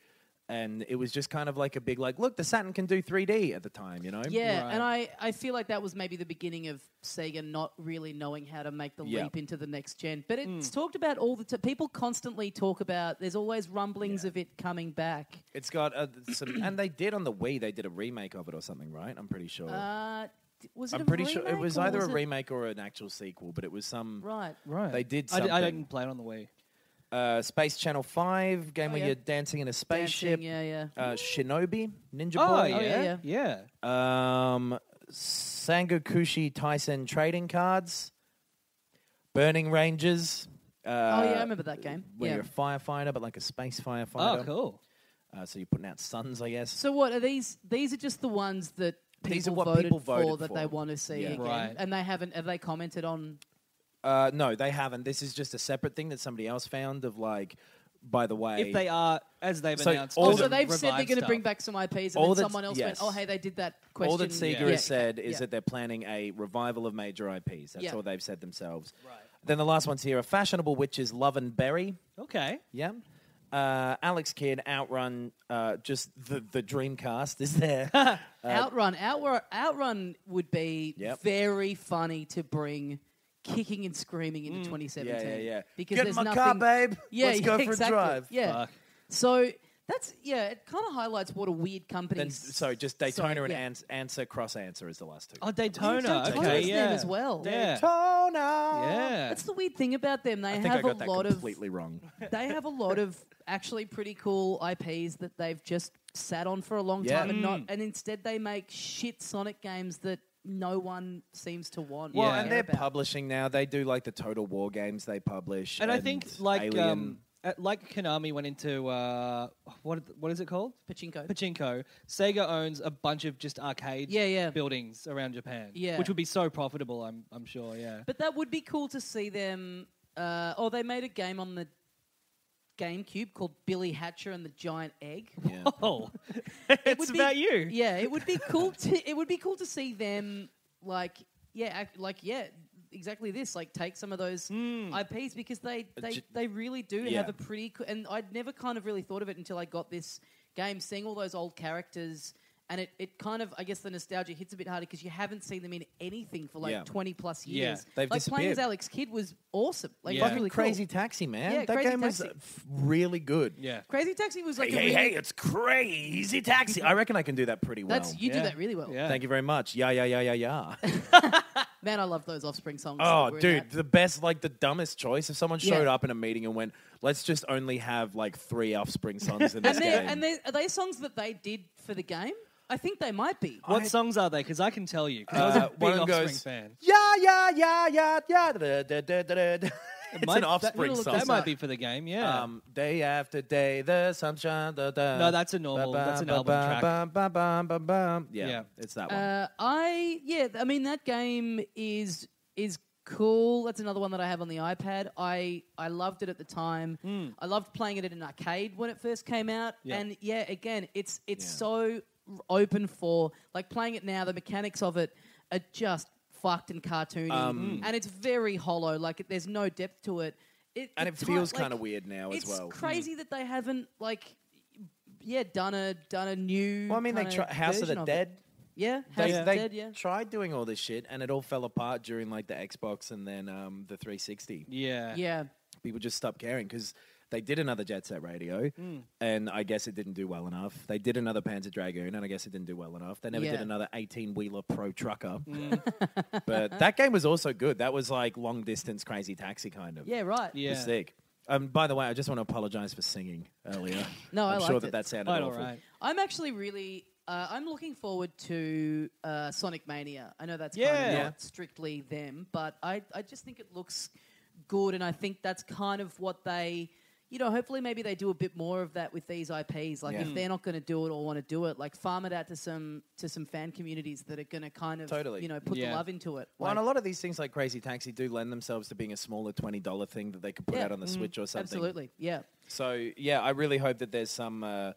And it was just kind of like a big, like, look, the Saturn can do 3D at the time, you know? Yeah, Right. and I feel like that was maybe the beginning of Sega not really knowing how to make the leap into the next gen. But it's talked about all the time. People constantly talk about, there's always rumblings of it coming back. It's got some, and they did on the Wii, they did a remake of it or something, right? I'm pretty sure. Was it I'm a pretty sure it remake, was or either was a it- remake or an actual sequel, but it was some. Right. They did something. I didn't play it on the Wii. Space Channel 5, game where yeah. you're dancing in a spaceship. Dancing, yeah. Shinobi, Ninja Oh, Boy. yeah. Sangokushi Tyson trading cards. Burning Rangers. Oh, yeah, I remember that game. Where Yeah. you're a firefighter, but like a space firefighter. Oh, cool. So you're putting out suns, I guess. So what are these? These are just the ones that These are people what people for voted that for. they want to see Yeah. again, Right. and they haven't. Have they commented on? No, they haven't. This is just a separate thing that somebody else found of like, by the way. If they are, as they've So announced, all Also, the they've said they're revived going to stuff. bring back some IPs, and All then that's- someone else yes. went, "Oh, hey, they did that question." All that Sega Yeah. has said is Yeah. that they're planning a revival of major IPs. That's Yeah. all they've said themselves. Right. Then the last one's here, a fashionable witches, Love and Berry. Okay. Yeah. Alex Kidd, Outrun, just the Dreamcast is there. Outrun would be Yep. very funny to bring kicking and screaming into 2017. Yeah. Because Get in there's my nothing. car, babe. Yeah, Let's go for exactly. a drive. Yeah. Fuck. So that's it kind of highlights what a weird company. Then, so just Daytona Sorry, and Answer, Cross Answer is the last two. Oh, Daytona. Daytona's Okay, them yeah. as well. Yeah. Daytona. Yeah. That's the weird thing about them. They I think have I got a that lot completely wrong. They have a lot of actually pretty cool IPs that they've just sat on for a long Yeah. time and instead they make shit Sonic games that no one seems to want. Well, or and care they're about. publishing now. They do like the Total War games they publish. And I think like Alien. Konami went into what is it called? Pachinko. Pachinko. Sega owns a bunch of just arcade Yeah. buildings around Japan. Yeah. Which would be so profitable, I'm sure, yeah. But that would be cool to see them. They made a game on the GameCube called Billy Hatcher and the Giant Egg. Yeah. Oh. It it's would be- about you. Yeah, it would be cool. It would be cool to see them exactly this. Like take some of those IPs because they really do Yeah. have a pretty. And I'd never kind of really thought of it until I got this game, seeing all those old characters. And it kind of, I guess the nostalgia hits a bit harder because you haven't seen them in anything for like Yeah. 20 plus Yeah. years. They've like playing as disappeared. Alex Kidd was awesome. Like Yeah. it was Fucking really Crazy cool. Taxi, man. Yeah, that Crazy game was Taxi. really good. Yeah. Crazy Taxi was like It's Crazy Taxi. I reckon I can do that pretty well. You do Yeah. that really well. Yeah. Thank you very much. Yeah. Man, I love those Offspring songs. Oh, that were in dude, that. the best, like the dumbest choice. If someone showed Yeah. up in a meeting and went, let's just only have like 3 Offspring songs in this game. Are they songs that they did for the game? I think they might be. What songs are they? Because I can tell you. Because I was a big one of them Offspring goes, fan. Yeah. It's Might- an Offspring that- song. That might be for the game, yeah. Day after day, the sunshine. No, that's a normal. That's an album track. Yeah, Yeah. it's that one. I mean that game is cool. That's another one that I have on the iPad. I loved it at the time. I loved playing it at an arcade when it first came out. Yeah. And again, it's so open for like playing it now. The mechanics of it are just fucked and cartoony, and it's very hollow. Like there's no depth to it. And it feels kind of weird now as well. It's crazy that they haven't done a new. Well, I mean, they kinda House of version the it. Dead. Yeah, They, House of the they Dead. Yeah. tried doing all this shit, and it all fell apart during like the Xbox and then the 360. Yeah. Yeah. People just stopped caring because they did another Jet Set Radio, and I guess it didn't do well enough. They did another Panzer Dragoon, and I guess it didn't do well enough. They never Yeah. did another 18-wheeler Pro Trucker. But that game was also good. That was like long-distance Crazy Taxi kind of. Yeah, right. Yeah. It was sick. By the way, I just want to apologize for singing earlier. No, I'm I sure liked it. that sounded Quite awful. all right. I'm actually really. I'm looking forward to Sonic Mania. I know that's kind Yeah. of not strictly them, but I just think it looks good, and I think that's kind of what they, hopefully maybe they do a bit more of that with these IPs. Like if they're not going to do it or want to do it, like farm it out to some fan communities that are going to kind of, Totally. put the love into it. Well, and a lot of these things like Crazy Taxi do lend themselves to being a smaller $20 thing that they could put out on the Switch or something. Absolutely, yeah. So, yeah, I really hope that there's something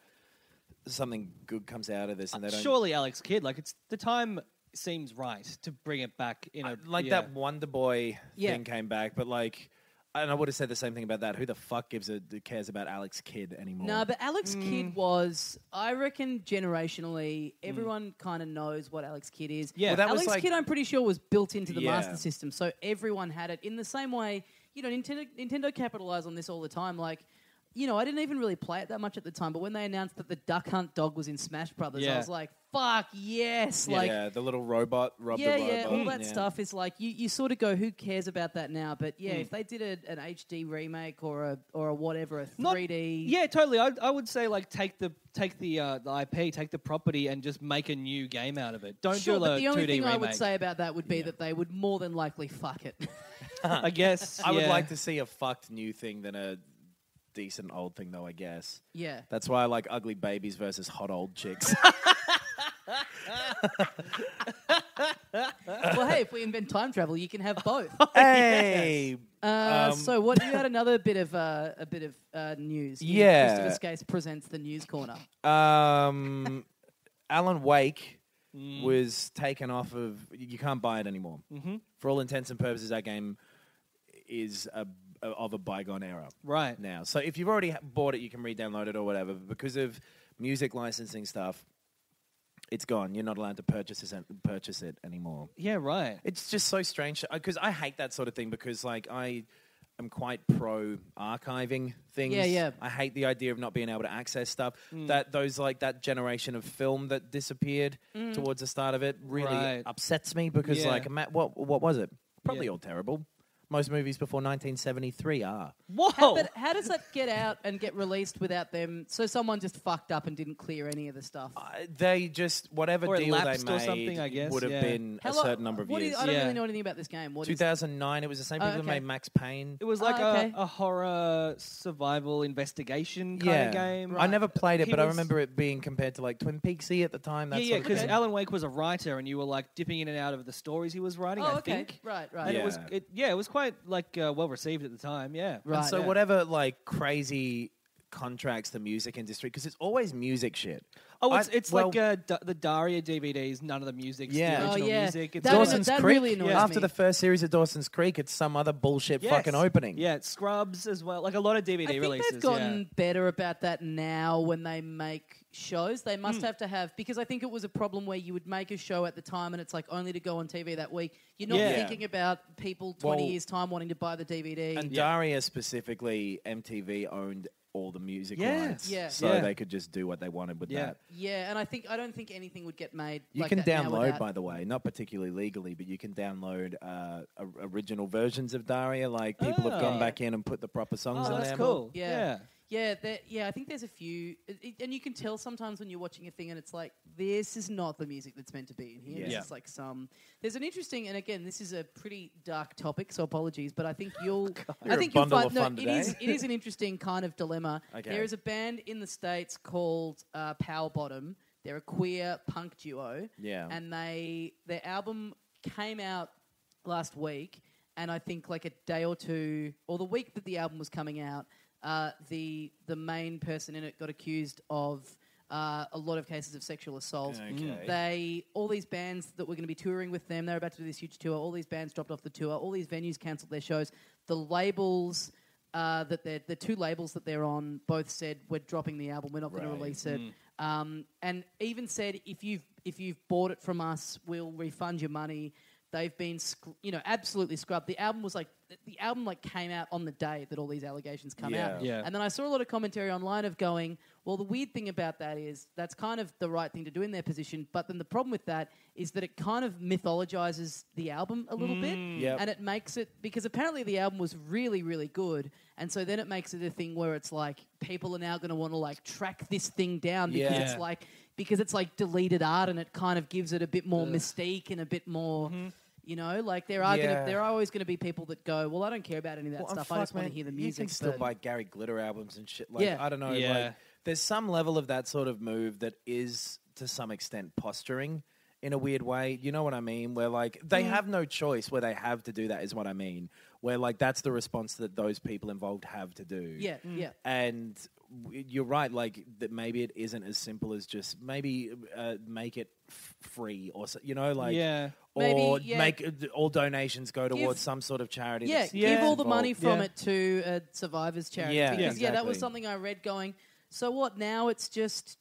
good comes out of this. And they don't... Surely Alex Kidd, like the time seems right to bring it back in a... that Wonder Boy thing came back, but like... And I would have said the same thing about that. Who the fuck cares about Alex Kidd anymore? No, but Alex Kidd was, I reckon, generationally, everyone kind of knows what Alex Kidd is. Yeah, well, Alex Kidd, I'm pretty sure, was built into the Master Yeah. System, so everyone had it. In the same way, Nintendo capitalized on this all the time. Like, I didn't even really play it that much at the time, but when they announced that the Duck Hunt dog was in Smash Brothers, I was like, fuck yes. Yeah, the little robot, Rob the robot. All that stuff is like, you sort of go, who cares about that now? But if they did an HD remake or a whatever, a 3D... Yeah, totally. I would say like take the IP, take the property and just make a new game out of it. Don't Sure, do a 2D but the only thing remake. I would say about that would be that they would more than likely fuck it. I guess. I would like to see a fucked new thing than a decent old thing, though, I guess. Yeah. That's why I like ugly babies versus hot old chicks. Well, hey, if we invent time travel, you can have both. Hey! So, what you had another bit of news? Yeah. Christopher Skase presents the news corner. Alan Wake was taken off of... You can't buy it anymore. Mm-hmm. For all intents and purposes, that game is of a bygone era Right. now. So if you've already bought it, you can re-download it or whatever. But because of music licensing stuff, it's gone. You're not allowed to purchase it anymore. Yeah, right. It's just so strange because I hate that sort of thing because like I am quite pro archiving things. Yeah. I hate the idea of not being able to access stuff. That generation of film that disappeared towards the start of it really upsets me because what was it? Probably all terrible. Most movies before 1973 are. Whoa! But how does that get out and get released without them? So someone just fucked up and didn't clear any of the stuff. They just, whatever Or it deal they lapsed or made something, I guess, would have been a certain number of years. I don't really know anything about this game. What is 2009, it was the same people that made Max Payne. It was like okay. a horror survival investigation kind of game. I never played it, He but I was- remember it being compared to like Twin Peaksy at the time. That sort of because thing. Alan Wake was a writer, and you were like dipping in and out of the stories he was writing. I think. Right. And Yeah. it was quite like well received at the time. Yeah. Right. And so whatever like crazy contracts the music industry, because it's always music shit. Oh, it's like the Daria DVDs. None of the music's the Yeah. original yeah. music. It's That- Dawson's that Creek. really annoys After me. the first series of Dawson's Creek, it's some other bullshit Yes. fucking opening. Yeah, Scrubs as well. Like a lot of DVD I think releases. they've gotten better about that now when they make shows. They must have to have, because I think it was a problem where you would make a show at the time and it's like only to go on TV that week. You're not Yeah. thinking about people 20 Well, years' time wanting to buy the DVD. And Daria specifically, MTV owned all the music Yeah. rights, Yeah. so Yeah. they could just do what they wanted with that. Yeah, and I don't think anything would get made. You like can that now download, without- by the way, not particularly legally, but you can download original versions of Daria. Like people have gone back in and put the proper songs Oh, in that's there. cool. Yeah. Yeah, I think there's a few, and you can tell sometimes when you're watching a thing and it's like, this is not the music that's meant to be in here. Yeah. This is like there's an interesting, and again, this is a pretty dark topic, so apologies, but I think you'll You're a bundle of fun it today. is an interesting kind of dilemma. Okay. There is a band in the States called Power Bottom. They're a queer punk duo. Yeah. And their album came out last week, and I think like a day or two, or the week that the album was coming out, the main person in it got accused of a lot of cases of sexual assault. Okay. All these bands that were going to be touring with them, they were about to do this huge tour. All these bands dropped off the tour. All these venues cancelled their shows. The labels the two labels that they're on both said we're dropping the album. We're not going to release it. And even said if you've bought it from us, we'll refund your money. They've been, absolutely scrubbed. The album came out on the day that all these allegations come out. Yeah. And then I saw a lot of commentary online of going, well, the weird thing about that is that's kind of the right thing to do in their position. But then the problem with that is that it kind of mythologizes the album a little bit. Yep. And it makes it, because apparently the album was really, really good. And so then it makes it a thing where it's like people are now going to want to like track this thing down because it's like deleted art and it kind of gives it a bit more mystique and a bit more... You know, like there are Yeah. there are always going to be people that go, well, I don't care about any of that Well, and stuff. I just fuck, want to man, hear the You music. can still but- buy Gary Glitter albums and shit. Like, Yeah. I don't know. Yeah. Like, there's some level of that sort of move that is, to some extent, posturing in a weird way. You know what I mean? Where, like, they have no choice where they have to do that is what I mean. Where, like, that's the response that those people involved have to do. Yeah, yeah. And you're right, like, that maybe it isn't as simple as just maybe make it free or, you know, like... Yeah. Or Maybe, yeah. make all donations go Give- towards some sort of charity. Yeah, that's give all the involved. money from Yeah. it to a survivors charity. Yeah, Because, that was exactly. something I read going, so what, now it's just,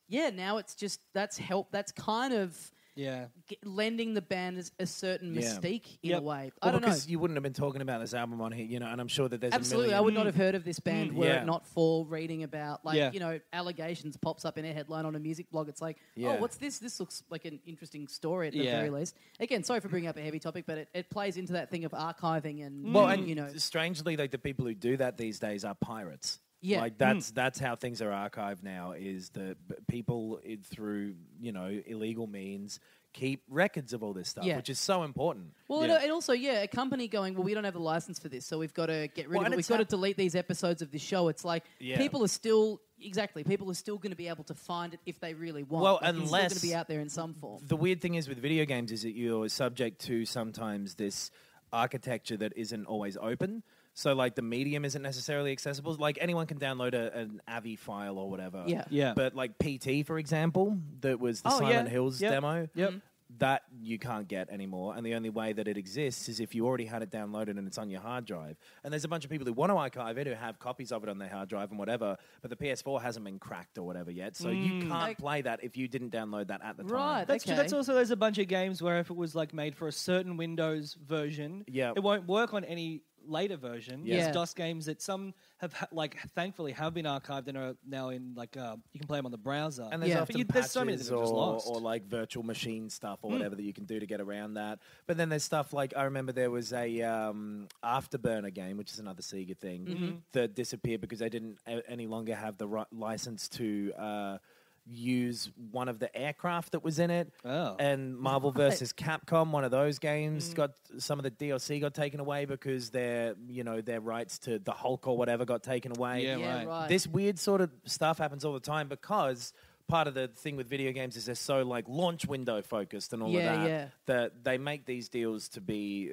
that's help, that's kind of Yeah. lending the band a certain Yeah. mystique in Yep. a way. I Well, don't know. because you wouldn't have been talking about this album on here, you know, and I'm sure that there's Absolutely, a I million... would not have heard of this band were Yeah. it not for reading about, like, Yeah. you know, allegations pops up in a headline on a music blog. It's like, Yeah. oh, what's this? This looks like an interesting story at the Yeah. very least. Again, sorry for bringing up a heavy topic, but it plays into that thing of archiving and, Well, and you know, strangely, like the people who do that these days are pirates. Yeah. Like that's how things are archived now. Is that people through illegal means keep records of all this stuff, Yeah. which is so important. well, Yeah. and also, a company going, well, we don't have the license for this, so we've got to get rid Well, of and it. We've it's got to hap- delete these episodes of the show. It's like Yeah. people are still going to be able to find it if they really want. Well, Like, it's still unless- going to be out there in some form. The weird thing is with video games is that you're subject to sometimes this architecture that isn't always open. So, like, the medium isn't necessarily accessible. Like, anyone can download an AVI file or whatever. Yeah. Yeah. But, like, PT, for example, that was the Oh, Silent yeah. Hills Yep. demo. Yep. That you can't get anymore. And the only way that it exists is if you already had it downloaded and it's on your hard drive. And there's a bunch of people who want to archive it, who have copies of it on their hard drive and whatever, but the PS4 hasn't been cracked or whatever yet. So you can't Like- play that if you didn't download that at the time. Right. That's true. Okay. That's also there's a bunch of games where if it was like made for a certain Windows version, Yeah. it won't work on any later version. Yeah. There's DOS games that some have thankfully have been archived and are now in like you can play them on the browser. And there's Yeah. often But there's so many patches that are just or, lost. or like virtual machine stuff or whatever that you can do to get around that. But then there's stuff like, I remember there was a Afterburner game, which is another Sega thing, that disappeared because they didn't any longer have the license to use one of the aircraft that was in it. Oh. And Marvel vs. Capcom, one of those games, got some of the DLC got taken away because their rights to the Hulk or whatever got taken away. Yeah, Yeah, right. right. This weird sort of stuff happens all the time because part of the thing with video games is they're so like launch window focused and all Yeah, of that yeah. that they make these deals to be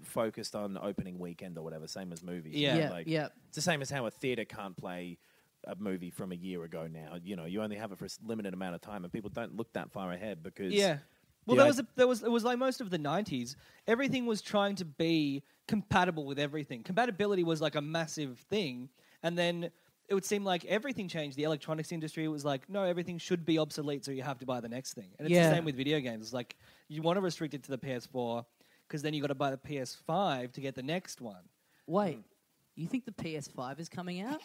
focused on opening weekend or whatever, same as movies. Yeah. You know, Yeah, like, yeah. It's the same as how a theater can't play a movie from a year ago now. You know, you only have it for a limited amount of time and people don't look that far ahead because Yeah. Well, Yeah, it was like most of the 90s. Everything was trying to be compatible with everything. Compatibility was like a massive thing. And then it would seem like everything changed. The electronics industry was like, no, everything should be obsolete, so you have to buy the next thing. And it's Yeah. the same with video games. It's like you want to restrict it to the PS4 because then you got to buy the PS5 to get the next one. Wait, you think the PS5 is coming out?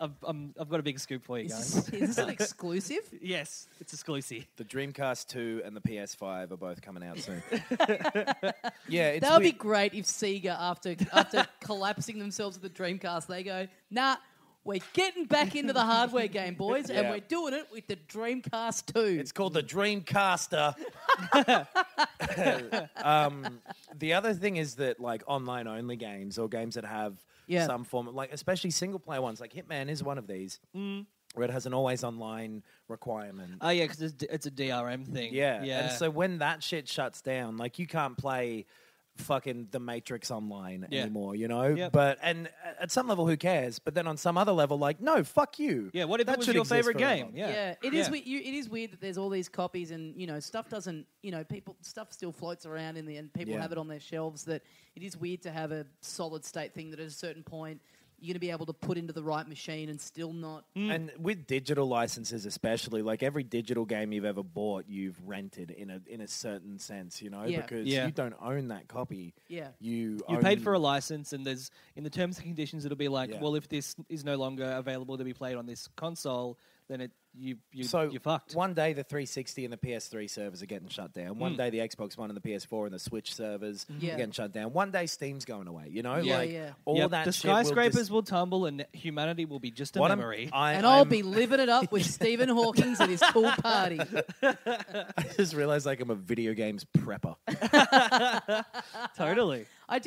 I've got a big scoop for you guys. Is this an exclusive? Yes, it's exclusive. the Dreamcast 2 and the PS5 are both coming out soon. Yeah, it's That would be weird. great if Sega, after collapsing themselves with the Dreamcast, they go, nah, we're getting back into the hardware game, boys, and Yeah. we're doing it with the Dreamcast 2. It's called the Dreamcaster. The other thing is that like online only games or games that have Yeah. some form of like, especially single player ones, like Hitman is one of these, where it has an always online requirement. Oh, yeah, because it's a DRM thing. Yeah. Yeah. And so when that shit shuts down, like you can't play fucking The Matrix online Yeah. anymore, you know? Yep. But and at some level, who cares? But then on some other level, like, no, fuck you. Yeah, what if That it was should your exist favorite forever. game? Yeah. Yeah, it is. It is weird that there's all these copies, and stuff doesn't. Stuff still floats around in the end. People Yeah. have it on their shelves. That it is weird to have a solid state thing that at a certain point you're going to be able to put into the right machine and still not. And with digital licenses, especially, like every digital game you've ever bought, you've rented in a certain sense, you know, Yeah. because Yeah. you don't own that copy. Yeah. You own- paid for a license, and there's in the terms and conditions it'll be like, Yeah. well, if this is no longer available to be played on this console, then So you're fucked. one day the 360 and the PS3 servers are getting shut down. One day the Xbox One and the PS4 and the Switch servers Yeah. are getting shut down. One day Steam's going away. You know, Yeah. like Yeah. all Yep, that the shit will skyscrapers just- will tumble and humanity will be just a What memory. And I'll be living it up with Stephen Hawking's at his pool party. I just realized like I'm a video games prepper. Totally. I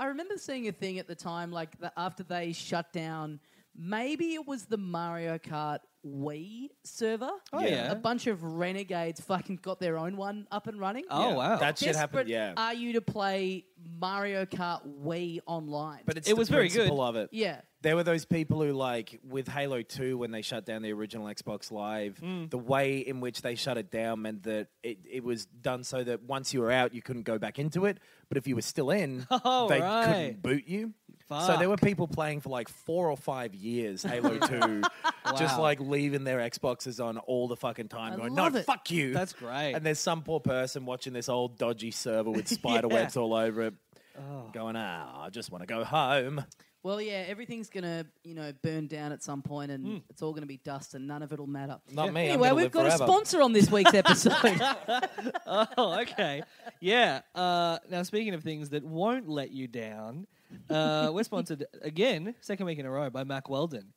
remember seeing a thing at the time, like after they shut down, maybe it was the Mario Kart Wii server. Oh, yeah. A bunch of renegades fucking got their own one up and running. Oh, wow. That shit Desperate happened. Yeah, are you to play Mario Kart Wii online? but it's It the was very good. principle of it. yeah. There were those people who, like, with Halo 2, when they shut down the original Xbox Live, the way in which they shut it down meant that it was done so that once you were out, you couldn't go back into it. But if you were still in, Oh, they right. couldn't boot you. Fuck. So there were people playing for like 4 or 5 years Halo 2, just Wow. like leaving their Xboxes on all the fucking time, I going, love no, it. fuck you. That's great. And there's some poor person watching this old dodgy server with spider Yeah. webs all over it, going, I just want to go home. Well, yeah, everything's going to, burn down at some point and it's all going to be dust and none of it'll matter. Not me. I'm Anyway, gonna we've live got forever. a sponsor on this week's episode. Oh, okay. Yeah. Now, speaking of things that won't let you down, we're sponsored again, second week in a row, by Mac Weldon.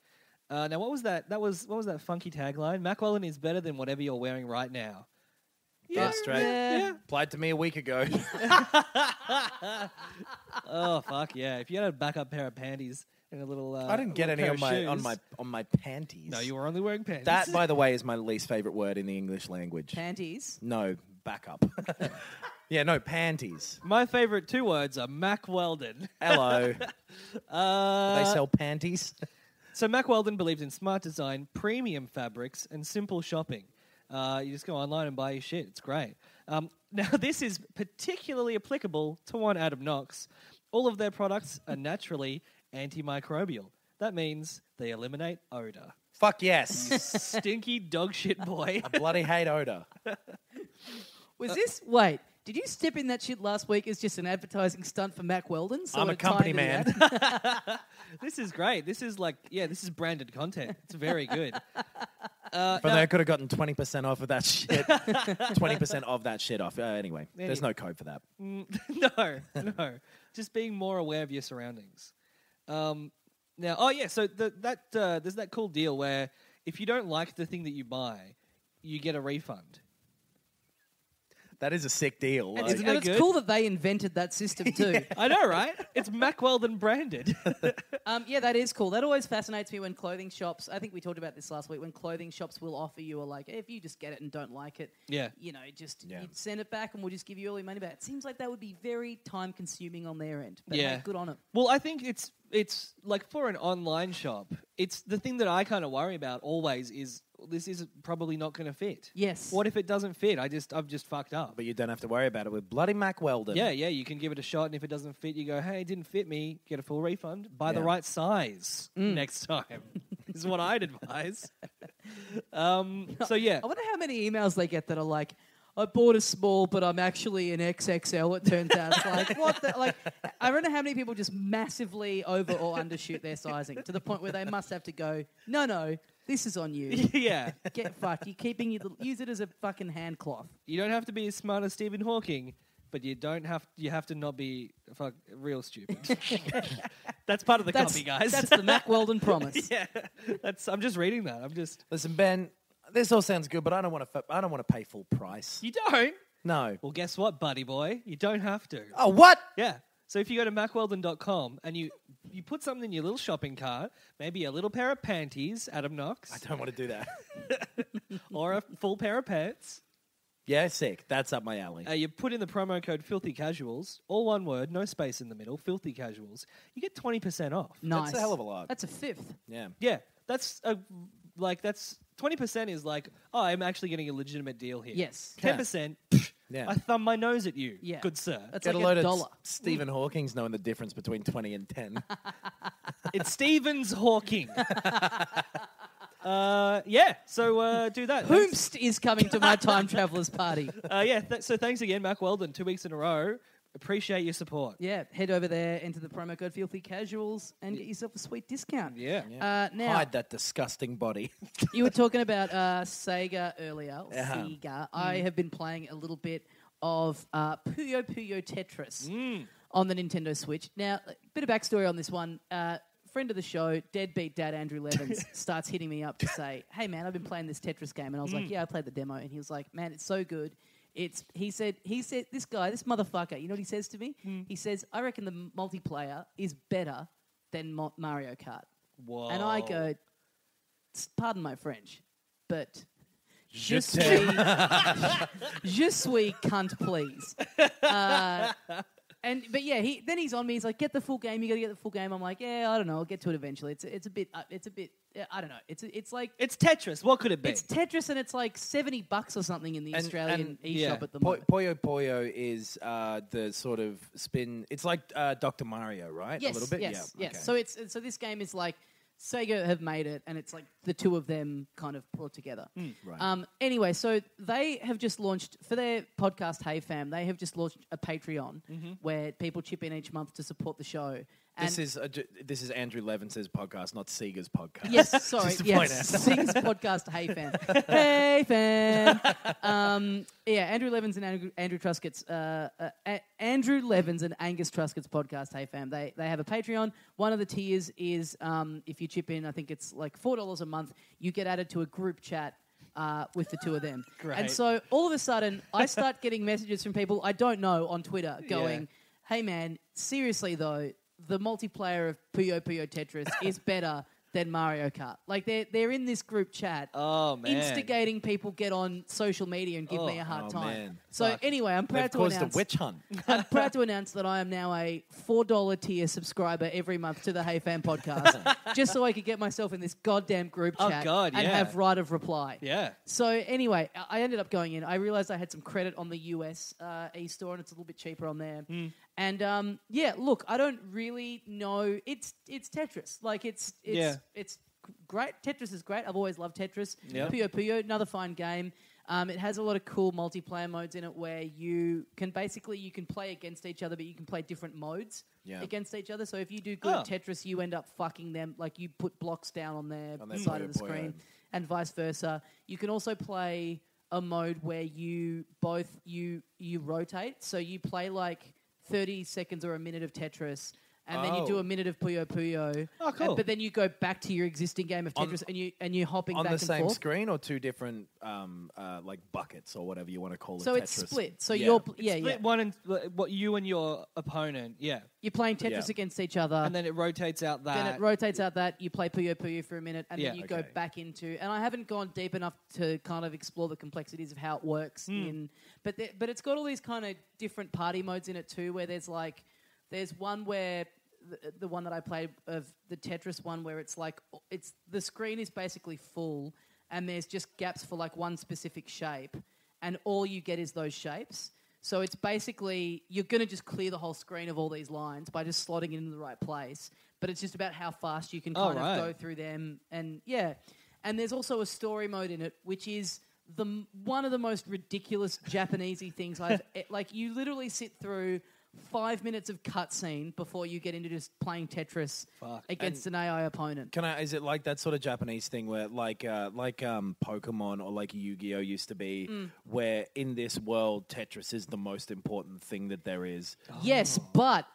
Now, what was that? What was that funky tagline? Mac Weldon is better than whatever you're wearing right now. Yeah, straight. Yeah. Applied to me a week ago. Oh, fuck yeah! If you had a backup pair of panties and a little, I didn't get any pair on of my shoes. on my panties. No, you were only wearing panties. That, by the way, is my least favorite word in the English language. Panties. No, backup. Yeah, no, panties. My favorite two words are Mac Weldon. Hello. They sell panties. So Mac Weldon believes in smart design, premium fabrics, and simple shopping. You just go online and buy your shit. It's great. Now, this is particularly applicable to one Adam Knox. All of their products are naturally antimicrobial. That means they eliminate odor. Fuck yes. Stinky dog shit boy. I bloody hate odor. Was this... Wait, did you step in that shit last week as just an advertising stunt for Mac Weldon? I'm a company man. This is great. This is this is branded content. It's very good. But they could have gotten 20% off of that shit. 20% of that shit off. Anyway, there's no code for that. No. Just being more aware of your surroundings. So there's that cool deal where if you don't like the thing that you buy, you get a refund. That is a sick deal. Like, Isn't And that it's good? cool that they invented that system too. I know, right? It's Mac Weldon branded. Yeah, that is cool. That always fascinates me when clothing shops, I think we talked about this last week, when clothing shops will offer you if you just get it and don't like it, Yeah. you send it back and we'll just give you all your money back. It seems like that would be very time consuming on their end. But Yeah. hey, good on it. Well, I think it's like for an online shop, it's the thing that I kind of worry about always is this is probably not going to fit. Yes. What if it doesn't fit? I've just fucked up. but you don't have to worry about it with bloody Mac Weldon. Yeah, you can give it a shot, and if it doesn't fit, you go, hey, it didn't fit me, get a full refund. Buy the Yeah. right size next time, is what I'd advise. So, yeah. I wonder how many emails they get that are like, I bought a small, but I'm actually an XXL, it turns out. It's like, what the... Like, I wonder how many people just massively over or undershoot their sizing to the point where they must have to go, no, this is on you. Yeah. Get fucked. You're keeping use it as a fucking hand cloth. You don't have to be as smart as Stephen Hawking, but you have to not be real stupid. That's part of the copy, guys. That's the Mac Weldon promise. Yeah. I'm just reading that. Listen, Ben, this all sounds good, but I don't want to pay full price. You don't? No. Well, guess what, buddy boy? You don't have to. Oh, what? Yeah. So if you go to macweldon.com and you put something in your little shopping cart, maybe a little pair of panties, Adam Knox, I don't want to do that. or a full pair of pants, Yeah, sick. That's up my alley. you put in the promo code Filthy Casuals, all one word, no space in the middle, Filthy Casuals, you get 20% off. Nice. That's a hell of a lot. That's a fifth. Yeah. Yeah, that's 20% is like, oh, I'm actually getting a legitimate deal here. Yes. 10%, Yeah. I thumb my nose at you, Yeah. good sir. That's Get like a load a of dollar. Stephen Hawking's knowing the difference between 20 and 10. It's Stevens Hawking. So do that. Whomst is coming to my time travelers party. So thanks again, Mac Weldon. 2 weeks in a row. Appreciate your support. Yeah, head over there, enter the promo code Filthy Casuals, and get yourself a sweet discount. Yeah. Now, Hide that disgusting body. you were talking about Sega earlier. Or Uh-huh. Sega. I have been playing a little bit of Puyo Puyo Tetris on the Nintendo Switch. Now, a bit of backstory on this one. Friend of the show, deadbeat dad Andrew Levins, starts hitting me up to say, "Hey man, I've been playing this Tetris game," and I was like, "Yeah, I played the demo," and he was like, "Man, it's so good." He said this motherfucker. You know what he says to me? He says, "I reckon the multiplayer is better than Mario Kart." Whoa. And I go, "Pardon my French, but Je je suis cunt, please." But yeah, he's on me. He's like, "Get the full game. You got to get the full game." I'm like, "Yeah, I don't know. I'll get to it eventually." It's a bit. I don't know. It's like It's Tetris. What could it be? it's Tetris, and it's like $70 or something in the Australian eShop yeah. at the moment. Puyo Puyo is the sort of spin. It's like Dr. Mario, right? Yes, a little bit. yes, Yeah. yes. Okay. So this game is like Sega have made it, and it's like the two of them kind of brought together. Right. Anyway, so they have just launched, for their podcast, Hey Fam, they have just launched a Patreon where people chip in each month to support the show. And This is Andrew Levins's podcast, not Sega's podcast. yes, sorry, Just to point yes, out. Sing's podcast, Hey Fam, Hey Fam. Andrew Levins and Andrew Truscott's, Andrew Levins and Angus Truscott's podcast, Hey Fam. They have a Patreon. One of the tiers is if you chip in, I think it's like $4 a month, you get added to a group chat with the two of them. Great. And so all of a sudden, I start getting messages from people I don't know on Twitter going, "Hey man, seriously though, the multiplayer of Puyo Puyo Tetris is better than Mario Kart." Like they're in this group chat, Oh, man. instigating people get on social media and give me a hard Oh, time. man. So Fuck. anyway, I'm They've proud to caused announce a witch hunt. I'm proud to announce that I am now a $4 tier subscriber every month to the Hey Fam podcast, just so I could get myself in this goddamn group Oh, chat God, and yeah. have right of reply. Yeah. So anyway, I ended up going in. I realized I had some credit on the US e-store, and it's a little bit cheaper on there. And look, I don't really know. It's Tetris. Like it's great. Tetris is great. I've always loved Tetris. Yep. Puyo Puyo, another fun game. It has a lot of cool multiplayer modes in it where you can play against each other, but you can play different modes against each other. So if you do good at Tetris, you end up fucking them. Like you put blocks down on their side of the screen, and vice versa. You can also play a mode where you rotate. So you play like 30 seconds or a minute of Tetris, and then you do a minute of Puyo Puyo. Oh, cool. But then you go back to your existing game of Tetris, and you're hopping On back the and same forth. screen or two different like buckets or whatever you want to call it. So Tetris. it's split. So Yeah. you're Split one and what you and your opponent. Yeah. you're playing Tetris Yeah. against each other, And then it rotates out that. then it rotates out that you play Puyo Puyo for a minute, and then Yeah. you go Okay. back into. And I haven't gone deep enough to kind of explore the complexities of how it works but it's got all these kind of different party modes in it too, where there's one where the one that I played of the Tetris one where it's like the screen is basically full and there's just gaps for like one specific shape, and all you get is those shapes. So it's basically you're going to just clear the whole screen of all these lines by just slotting it into the right place, but it's just about how fast you can kind of go through them. And and there's also a story mode in it, which is one of the most ridiculous Japanesey things like you literally sit through 5 minutes of cutscene before you get into just playing Tetris against an AI opponent. Is it like that sort of Japanese thing where like Pokemon or like Yu-Gi-Oh used to be, where in this world Tetris is the most important thing that there is? Yes, but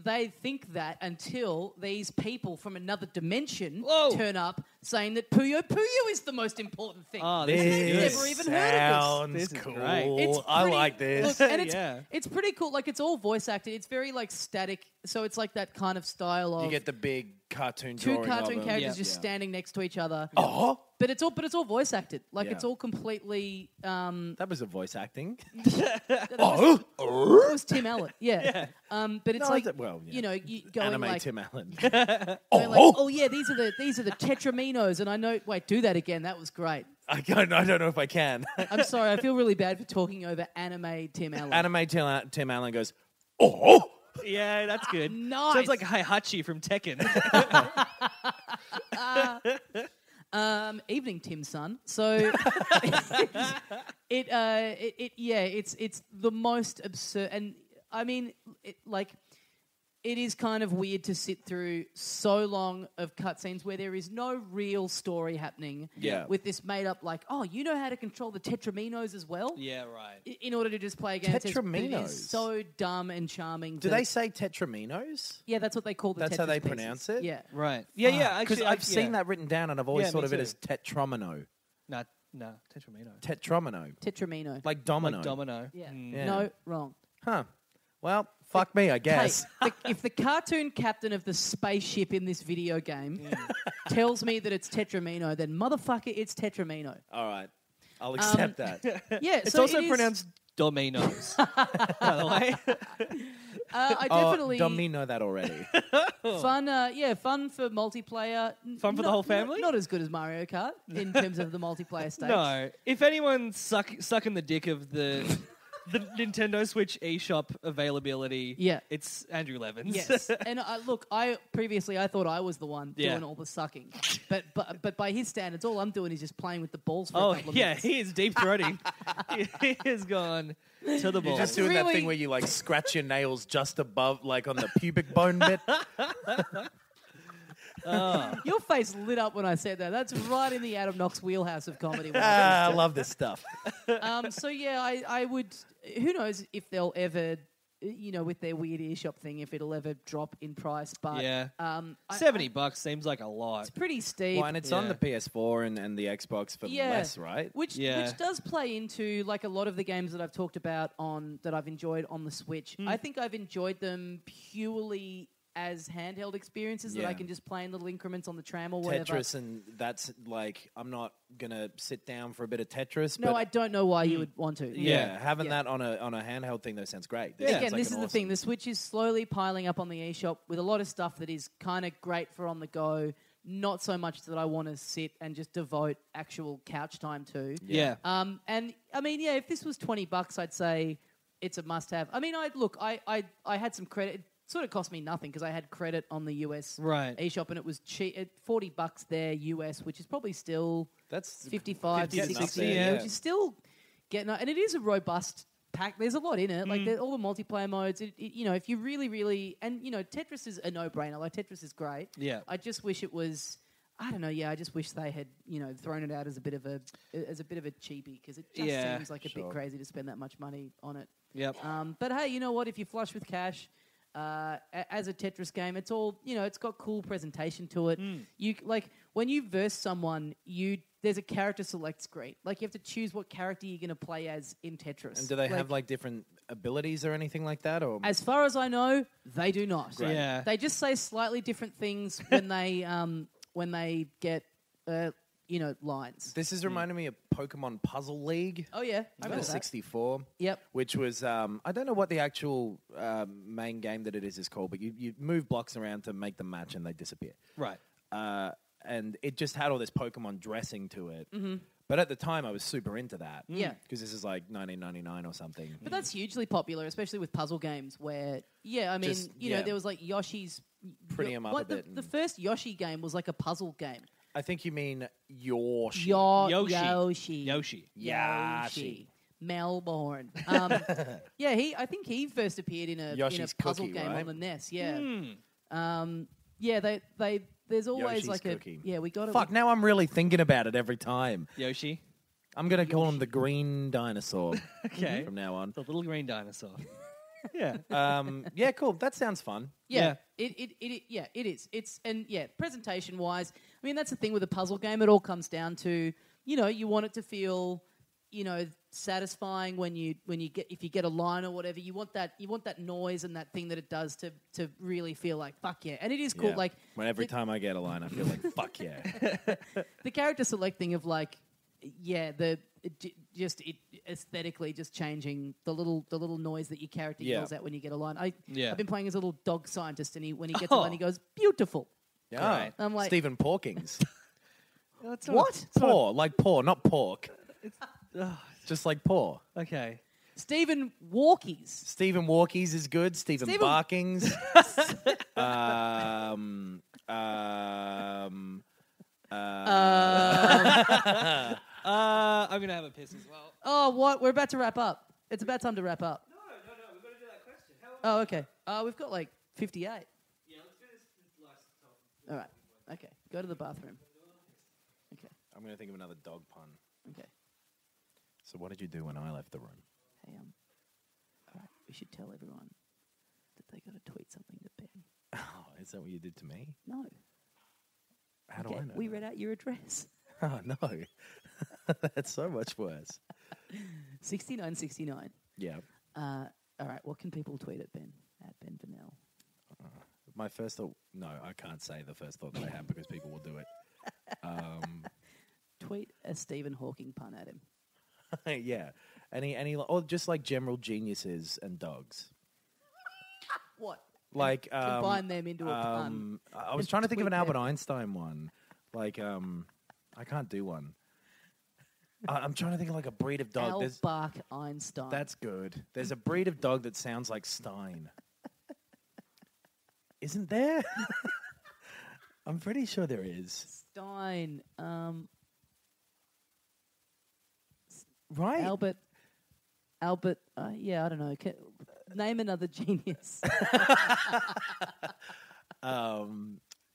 they think that until these people from another dimension turn up saying that Puyo Puyo is the most important thing. Oh, They've this never even heard of Sounds This is cool. great. I like this. Look, and Yeah. it's pretty cool. Like it's all voice acted. It's very like static. So it's like that kind of style of You get the big cartoon two drawing cartoon of them. characters Yeah. just standing next to each other. Oh, But it's all voice acted. Like Yeah. it's all completely. that was a voice acting. It was Tim Allen. Yeah. But it's No, like well, yeah. you know, you going Anime like, Tim Allen. going like, oh yeah, these are the Tetraminos, and I know. Wait, do that again. That was great. I don't know if I can. I'm sorry. I feel really bad for talking over anime Tim Allen. Anime Tim Allen goes, oh. Yeah, that's good. Nice. Sounds like Heihachi from Tekken. Evening, Tim, son. So it's the most absurd. And I mean, it is kind of weird to sit through so long of cutscenes where there is no real story happening. Yeah. With this made up, like, oh, you know how to control the Tetraminos as well? Yeah, right. In order to just play a game. Tetraminos? It is so dumb and charming. Do they say Tetraminos? Yeah, that's what they call the Tetris That's how they pieces. pronounce it? Yeah. Right. Yeah. Because Actually, I've seen that written down and I've always Yeah, thought me of it too. as tetromino. No, Tetramino. Tetromino. Tetramino. Like domino. Like domino. Yeah. Yeah. No, wrong. Huh. Well, fuck me, I guess. Hey, if the cartoon captain of the spaceship in this video game tells me that it's Tetramino, then motherfucker, it's Tetramino. All right. I'll accept that. Yeah, It's so also it is- pronounced Dominoes, by the way. I definitely Dom, me know that already. fun. Fun for multiplayer. Fun for the whole family? Not as good as Mario Kart in terms of the multiplayer stakes. No. If anyone's sucking the dick of the Nintendo Switch eShop availability, Yeah. it's Andrew Levins. Yes, and look, I thought I was the one Yeah. doing all the sucking, but by his standards, all I'm doing is just playing with the balls for Oh, a couple of yeah, minutes. he is deep throating. He has gone to the You're balls. just doing that really- thing where you like scratch your nails just above, like on the pubic bone bit. Your face lit up when I said that. That's right in the Adam Knox wheelhouse of comedy. I love this stuff. So yeah, I would. Who knows if they'll ever, with their weird eShop thing, if it'll ever drop in price. But Yeah. $70 $70 seems like a lot. It's pretty steep. Well, and it's on Yeah. the PS4 and the Xbox for less, right? Which does play into like a lot of the games that I've talked about that I've enjoyed on the Switch. I think I've enjoyed them purely as handheld experiences that I Yeah. can just play in little increments on the tram or whatever. Tetris, and that's like, I'm not gonna sit down for a bit of Tetris. No, but I don't know why you would want to. yeah, having Yeah. that on a handheld thing though sounds great. Again, this is the thing. The Switch is slowly piling up on the eShop with a lot of stuff that is kind of great for on the go. Not so much that I want to sit and just devote actual couch time to. Yeah. And I mean, yeah, if this was $20, I'd say it's a must-have. I mean, I had some credit. It sort of cost me nothing because I had credit on the US Right. eShop, and it was cheap. $40 there US, which is probably still That's 55 to 50, 60, yeah. which is still getting. And it is a robust pack. There's a lot in it. Like all the multiplayer modes. If you really, and Tetris is a no-brainer. Like Tetris is great. Yeah. I just wish it was. I don't know. Yeah, I just wish they had thrown it out as a bit of a cheapie because it just seems like a bit crazy to spend that much money on it. Yep. But hey, you know what? If you're flush with cash, as a Tetris game, it's all it's got cool presentation to it. You like when you verse someone, there's a character select screen. Like you have to choose what character you're going to play as in Tetris. And do they have like different abilities or anything like that? Or As far as I know, they do not. Great. Yeah. They just say slightly different things when they get lines. this is reminding me of Pokemon Puzzle League. Oh yeah, I For remember the that. 64. Yep. Which was, I don't know what the actual main game that it is called, but you move blocks around to make them match and they disappear. Right. And it just had all this Pokemon dressing to it. Mm-hmm. But at the time, I was super into that. Yeah. Because this is like 1999 or something. But that's hugely popular, especially with puzzle games where, I mean, Just- there was like Yoshi's... Pretty 'em up a bit The and- first Yoshi game was like a puzzle game. I think you mean Yoshi. Yoshi. Yoshi. Melbourne. I think he first appeared in a Yoshi's puzzle Cookie, game right? on the NES. Yeah. There's always Yoshi's like Cookie. we got it. Fuck, now I'm really thinking about it every time. Yoshi. I'm going to call him the green dinosaur Okay. from now on. The little green dinosaur. Yeah. Yeah, cool. That sounds fun. Yeah, it is. It's presentation wise, I mean that's the thing with a puzzle game. It all comes down to you want it to feel satisfying when you get a line or whatever. You want that noise and that thing that it does to really feel like fuck yeah. And it is cool. Yeah. Like When every time I get a line, I feel like, fuck yeah. the character selecting of like aesthetically just changing the little noise that your character Yeah. yells out when you get a line. I've been playing as a little dog scientist, and when he gets a line, he goes beautiful. Yeah. Right. I'm like, Stephen Porkings. what? Paw, like paw, not pork. Just like paw. Okay. Stephen Walkies. Stephen Walkies is good. Stephen Stephen- Barkings. I'm going to have a piss as well. Oh, what? We're about to wrap up. It's about time to wrap up. No. We've got to do that question. Oh, okay. We've got like 58. Yeah, let's do this last time. All right. Okay. Go to the bathroom. Okay. I'm going to think of another dog pun. Okay. So what did you do when I left the room? Hey, all right. We should tell everyone that they got to tweet something to Ben. Oh, is that what you did to me? No. How do Okay, I know? we read out your address. Oh, no. That's so much worse. 6969. Yeah. All right. What can people tweet at Ben? At Ben Vanel. My first thought... No, I can't say the first thought that I have because people will do it. Tweet a Stephen Hawking pun at him. Yeah. Or just like general geniuses and dogs. What? Like... Combine them into a pun. I was trying to think of an Albert Einstein one. Like, I can't do one. I'm trying to think of like a breed of dog. Albach Einstein. That's good. There's a breed of dog that sounds like Stein. Isn't there? I'm pretty sure there is. Stein. Right? Albert. Yeah, I don't know. Name another genius.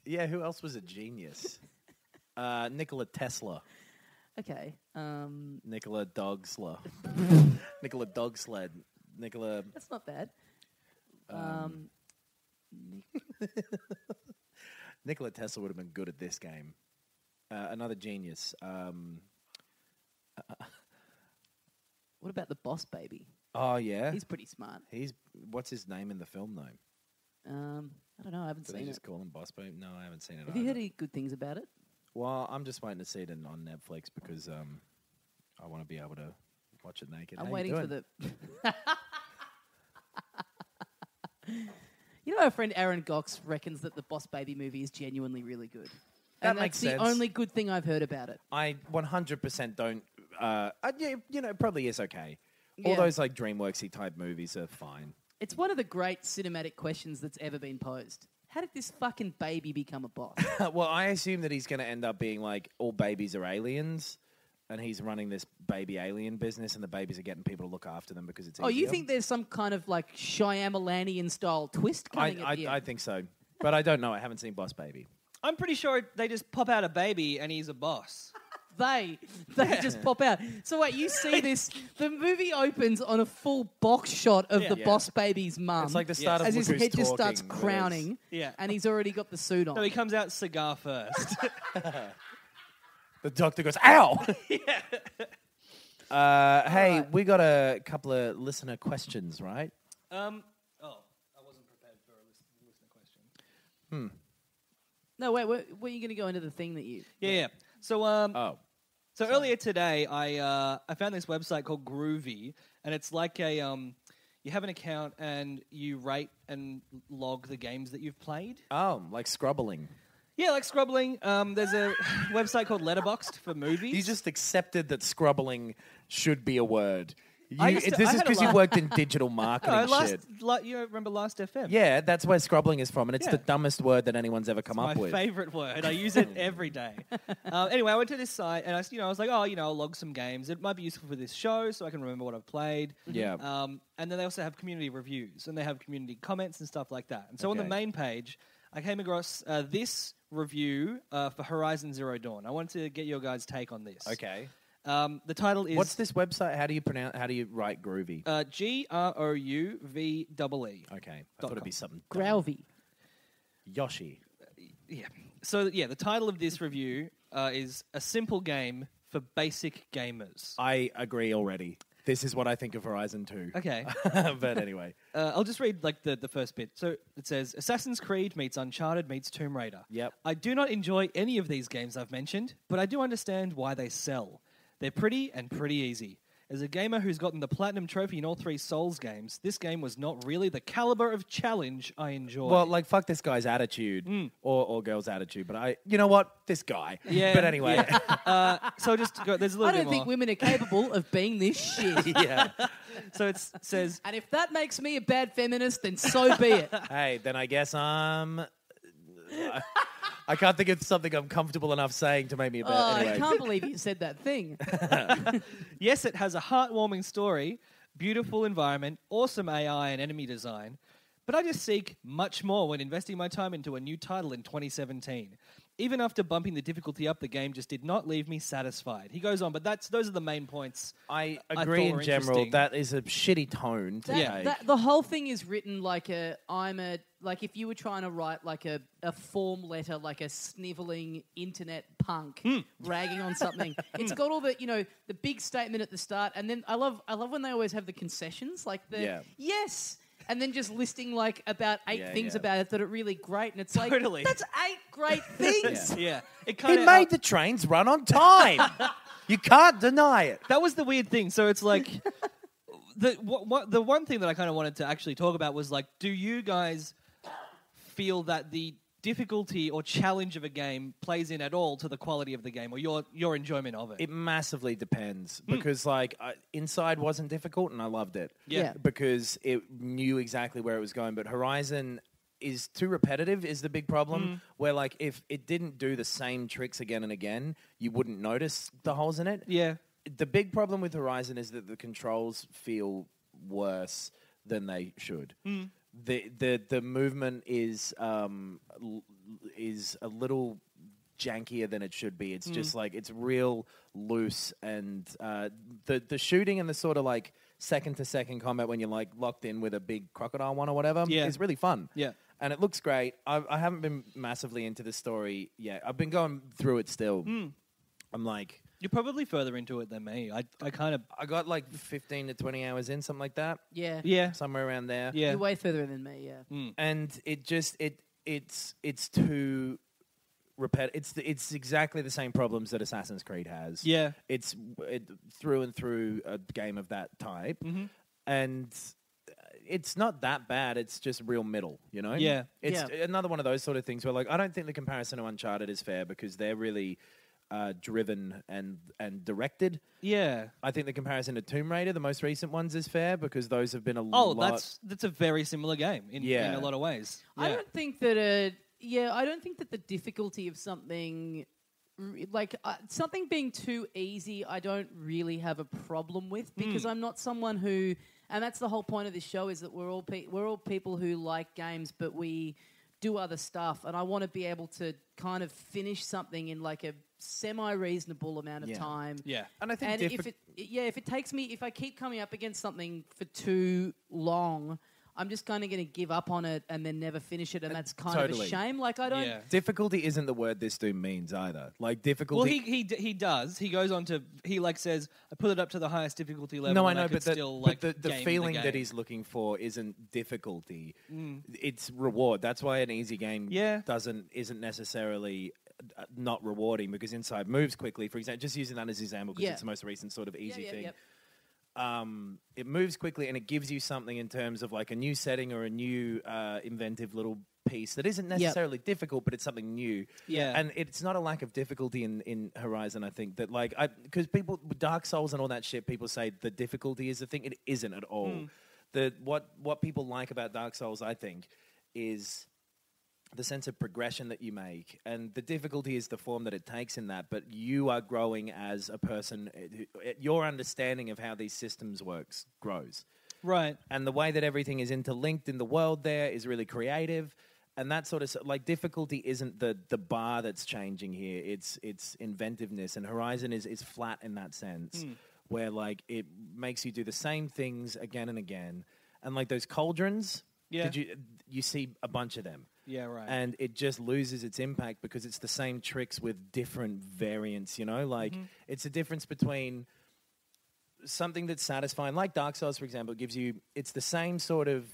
Yeah, who else was a genius? Nikola Tesla. Okay. Nikola Dogsler. Nikola Dogsled. Nikola... That's not bad. Nikola Tesla would have been good at this game. Another genius. What about the Boss Baby? Oh, yeah? He's pretty smart. What's his name in the film, though? I don't know. I haven't Do seen they it. just call him Boss Baby? No, I haven't seen it Have you heard any good things about it? Well, I'm just waiting to see it on Netflix because I want to be able to watch it naked. I'm How you waiting for doing? the... You know, our friend Aaron Gox reckons that the Boss Baby movie is genuinely really good. That And makes that's sense. the only good thing I've heard about it. I 100% don't... yeah, it probably is okay. All Yeah. those like DreamWorksy type movies are fine. It's one of the great cinematic questions that's ever been posed. How did this fucking baby become a boss? Well, I assume that he's going to end up being like all babies are aliens, and he's running this baby alien business, and the babies are getting people to look after them because it's Oh, you easier. think there's some kind of like Shyamalan style twist coming at the I end? think so, but I don't know. I haven't seen Boss Baby. I'm pretty sure they just pop out a baby and he's a boss. They just pop out. So wait, you see this? The movie opens on a full box shot of the Yeah. Boss Baby's mum. It's like the start of as Look his Who's head just Talking, starts where crowning. Yeah. and he's already got the suit on. No, he comes out cigar first. The doctor goes, "Ow!" Hey, we got a couple of listener questions, right? I wasn't prepared for a listener question. No, wait. Were you going to go into the thing that you? Yeah. So Oh, earlier today, I found this website called Groovy, and it's like a you have an account and you rate and log the games that you've played. like scrubbling. Yeah, like scrubbling. There's a website called Letterboxd for movies. You just accepted that scrubbling should be a word. I This is had a because you laugh. worked in digital marketing shit. You remember Last FM? Yeah, that's where scrubbling is from, and it's Yeah. the dumbest word that anyone's ever come up My with. favorite word. I use it every day. Anyway, I went to this site and I was like, I'll log some games. It might be useful for this show so I can remember what I've played. Yeah. And then they also have community reviews and they have community comments and stuff like that. And so on the Okay. main page, I came across this review for Horizon Zero Dawn. I wanted to get your guys' take on this. Okay. The title is What's this website? How do you write groovy? GROUVEE. Okay. I thought it'd be something. Grouvy. Yoshi. Yeah. So the title of this review is A Simple Game for Basic Gamers. I agree already. This is what I think of Horizon 2. Okay. But anyway. I'll just read like the first bit. So it says, Assassin's Creed meets Uncharted meets Tomb Raider. Yep. I do not enjoy any of these games I've mentioned, but I do understand why they sell. They're pretty and pretty easy. As a gamer who's gotten the Platinum Trophy in all 3 Souls games, this game was not really the caliber of challenge I enjoy. Well, like, fuck this guy's attitude or girl's attitude. But you know what? This guy. Yeah, But anyway. yeah. So just go, there's a I little don't bit think more. women are capable of being this shit. Yeah. So it says, And if that makes me a bad feminist, then so be it. Hey, then I guess I can't think of something I'm comfortable enough saying to make me a bad. Oh, Anyway. I can't believe you said that thing. yes, it has a heartwarming story, beautiful environment, awesome AI and enemy design, But I just seek much more when investing my time into a new title in 2017. Even after bumping the difficulty up, the game just did not leave me satisfied. He goes on, but those are the main points. I thought agree in were general. interesting. That is a shitty tone to take. The whole thing is written like like if you were trying to write like a form letter, like a sniveling internet punk ragging on something. It's got all the the big statement at the start, and then I love when they always have the concessions, like yes. And then just listing like about 8 things about it that are really great, and it's like that's 8 great things. Yeah. It He made the trains run on time. You can't deny it. That was the weird thing. So it's like the one thing that I kind of wanted to actually talk about was like, do you guys feel that the difficulty or challenge of a game plays in at all to the quality of the game or your enjoyment of it? It massively depends because like Inside wasn't difficult and I loved it. Yeah. Because it knew exactly where it was going. But Horizon is too repetitive is the big problem where like if it didn't do the same tricks again and again, you wouldn't notice the holes in it. Yeah. The big problem with Horizon is that the controls feel worse than they should. The movement is a little jankier than it should be. It's just like it's real loose, and the shooting and the sort of like second to second combat when you're like locked in with a big crocodile one or whatever is really fun. Yeah. And it looks great. I haven't been massively into the story yet. I've been going through it still. I'm like, You're probably further into it than me. I got like 15 to 20 hours in, something like that. Yeah. Somewhere around there. Yeah. You're way further than me. Yeah. And it just it's too repetitive. It's exactly the same problems that Assassin's Creed has. Yeah. It's through and through a game of that type, and it's not that bad. It's just real middle, you know. Yeah. It's another one of those sort of things where like I don't think the comparison to Uncharted is fair because they're really driven and directed. Yeah. I think the comparison to Tomb Raider, the most recent ones, is fair because those have been a Oh, lot. that's a very similar game in a lot of ways. Yeah. I don't think that I don't think that the difficulty of something like something being too easy I don't really have a problem with because I'm not someone who, and that's the whole point of this show, is that we're all people who like games but we do other stuff, and I want to be able to kind of finish something in like a semi-reasonable amount of time. Yeah. And I think if I keep coming up against something for too long, I'm just kind of going to give up on it and then never finish it, and that's kind of a shame. Like I don't. Yeah. Difficulty isn't the word this dude means either. Like difficulty. Well, he does. He goes on to says I put it up to the highest difficulty level. No, I and know, could but still, the feeling that he's looking for isn't difficulty. It's reward. That's why an easy game isn't necessarily not rewarding because Inside moves quickly. For example, just using that as an example because it's the most recent sort of easy thing. Yep. It moves quickly and it gives you something in terms of like a new setting or a new inventive little piece that isn't necessarily difficult, but it's something new. Yeah. And it's not a lack of difficulty in Horizon, I think, that like, because people, Dark Souls and all that shit, people say the difficulty is the thing. It isn't at all. What people like about Dark Souls, I think, is the sense of progression that you make, and the difficulty is the form that it takes in that, but you are growing as a person. Your understanding of how these systems works grows. Right. And the way that everything is interlinked in the world there is really creative, and that sort of, like, difficulty isn't the bar that's changing here, it's inventiveness, and Horizon is flat in that sense, where, like, it makes you do the same things again and again, and, like, those cauldrons, you see a bunch of them. Yeah, right. And it just loses its impact because it's the same tricks with different variants, you know? Like, it's a difference between something that's satisfying, like Dark Souls, for example, gives you, it's the same sort of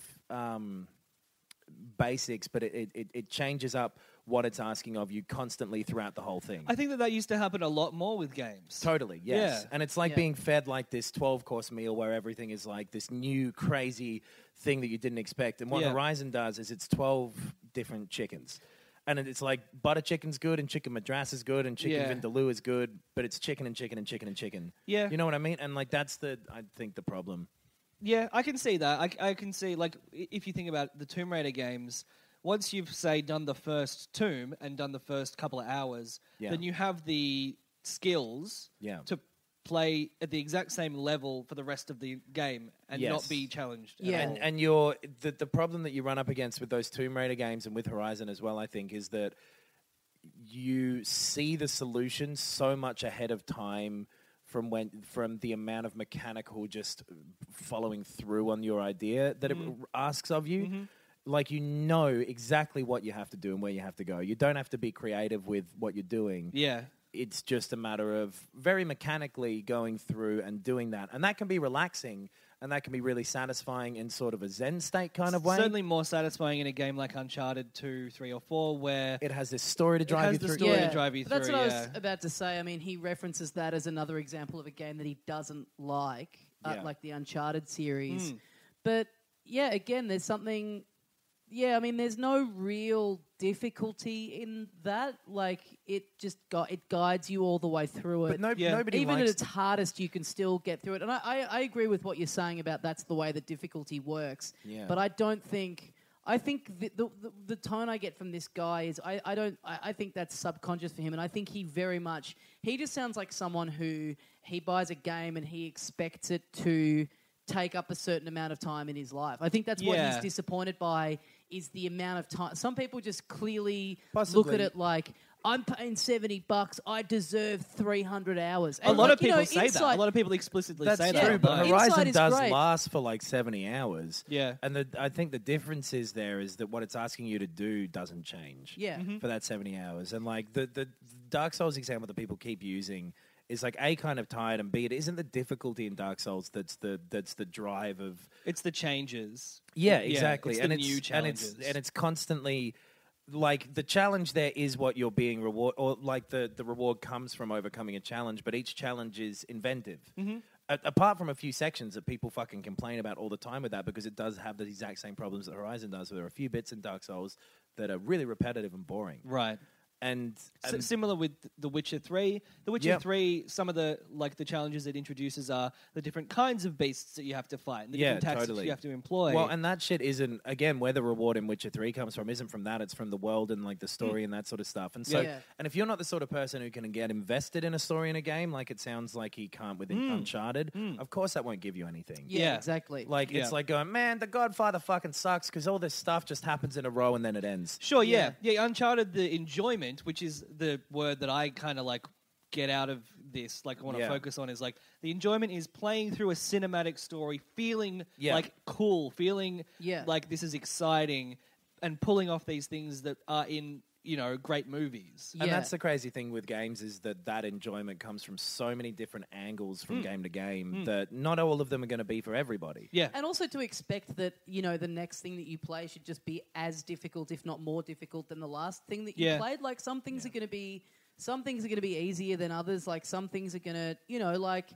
basics, but it changes up what it's asking of you constantly throughout the whole thing. I think that used to happen a lot more with games. Totally, yes. Yeah. And it's like being fed like this 12-course meal where everything is like this new crazy thing that you didn't expect. And what Horizon does is it's 12 different chickens. And it's like butter chicken's good and chicken madras is good and chicken vindaloo is good, but it's chicken and chicken and chicken and chicken. Yeah. You know what I mean? And like that's I think the problem. Yeah, I can see that. I can see, like, if you think about the Tomb Raider games, once you've, say, done the first tomb and done the first couple of hours, then you have the skills to play at the exact same level for the rest of the game and Yes. not be challenged. Yeah. At all. And the problem that you run up against with those Tomb Raider games and with Horizon as well, I think, is that you see the solution so much ahead of time from the amount of mechanical just following through on your idea that it asks of you. Mm-hmm. Like, you know exactly what you have to do and where you have to go. You don't have to be creative with what you're doing. Yeah. It's just a matter of very mechanically going through and doing that. And that can be relaxing, and that can be really satisfying in sort of a Zen state kind of way. Certainly more satisfying in a game like Uncharted 2, 3, or 4, where It has this story to drive you the through. story to drive you But that's through, what I yeah. was about to say. I mean, he references that as another example of a game that he doesn't like, Yeah. like the Uncharted series. But yeah, again, there's something. Yeah, I mean, there's no real difficulty in that. Like, it just it guides you all the way through it. But Yeah. nobody Even at likes its hardest, you can still get through it. And I agree with what you're saying about that's the way that difficulty works. Yeah. But I don't think. I think the tone I get from this guy is I think that's subconscious for him, and I think he just sounds like someone who he buys a game and he expects it to take up a certain amount of time in his life. I think that's what he's Yeah. disappointed by is the amount of time. Some people just clearly look Possibly. at it like, I'm paying $70, I deserve 300 hours. a And lot like, of people say that. inside- A lot of people explicitly That's say true, that. but online. Inside Horizon is does great. last for like 70 hours. Yeah. And I think the difference is that what it's asking you to do doesn't change. Yeah. For that 70 hours. And like the Dark Souls example that people keep using is like A, kind of tired, and B, it isn't the difficulty in Dark Souls that's the drive of. It's the changes. Yeah, exactly. It's and the it's new challenges. and it's constantly like the challenge there is what you're being reward, or like the reward comes from overcoming a challenge, but each challenge is inventive. Apart from a few sections that people fucking complain about all the time with that, because it does have the exact same problems that Horizon does. So there are a few bits in Dark Souls that are really repetitive and boring. Right. And Similar with The Witcher 3. The Witcher Yep. 3, some of the challenges it introduces are the different kinds of beasts that you have to fight, and the different tactics totally. you have to employ. Well, and that shit isn't, again, where the reward in Witcher 3 comes from isn't from that, it's from the world and like the story and that sort of stuff. And so, Yeah. and if you're not the sort of person who can get invested in a story in a game, like it sounds like he can't with Uncharted, of course that won't give you anything. Yeah, Yeah. exactly. Like, it's Yeah. like going, man, The Godfather fucking sucks because all this stuff just happens in a row and then it ends. Sure, yeah. Uncharted, the enjoyment, which is the word that I kind of like get out of this, like I want to Yeah. focus on, is like the enjoyment is playing through a cinematic story, feeling Yeah. like cool, feeling Yeah. like this is exciting, and pulling off these things that are in, great movies. And Yeah. that's the crazy thing with games is that enjoyment comes from so many different angles from game to game that not all of them are going to be for everybody. Yeah. And also to expect that, the next thing that you play should just be as difficult, if not more difficult than the last thing that you Yeah. played. Like some things are going to be easier than others. Like some things are going to, like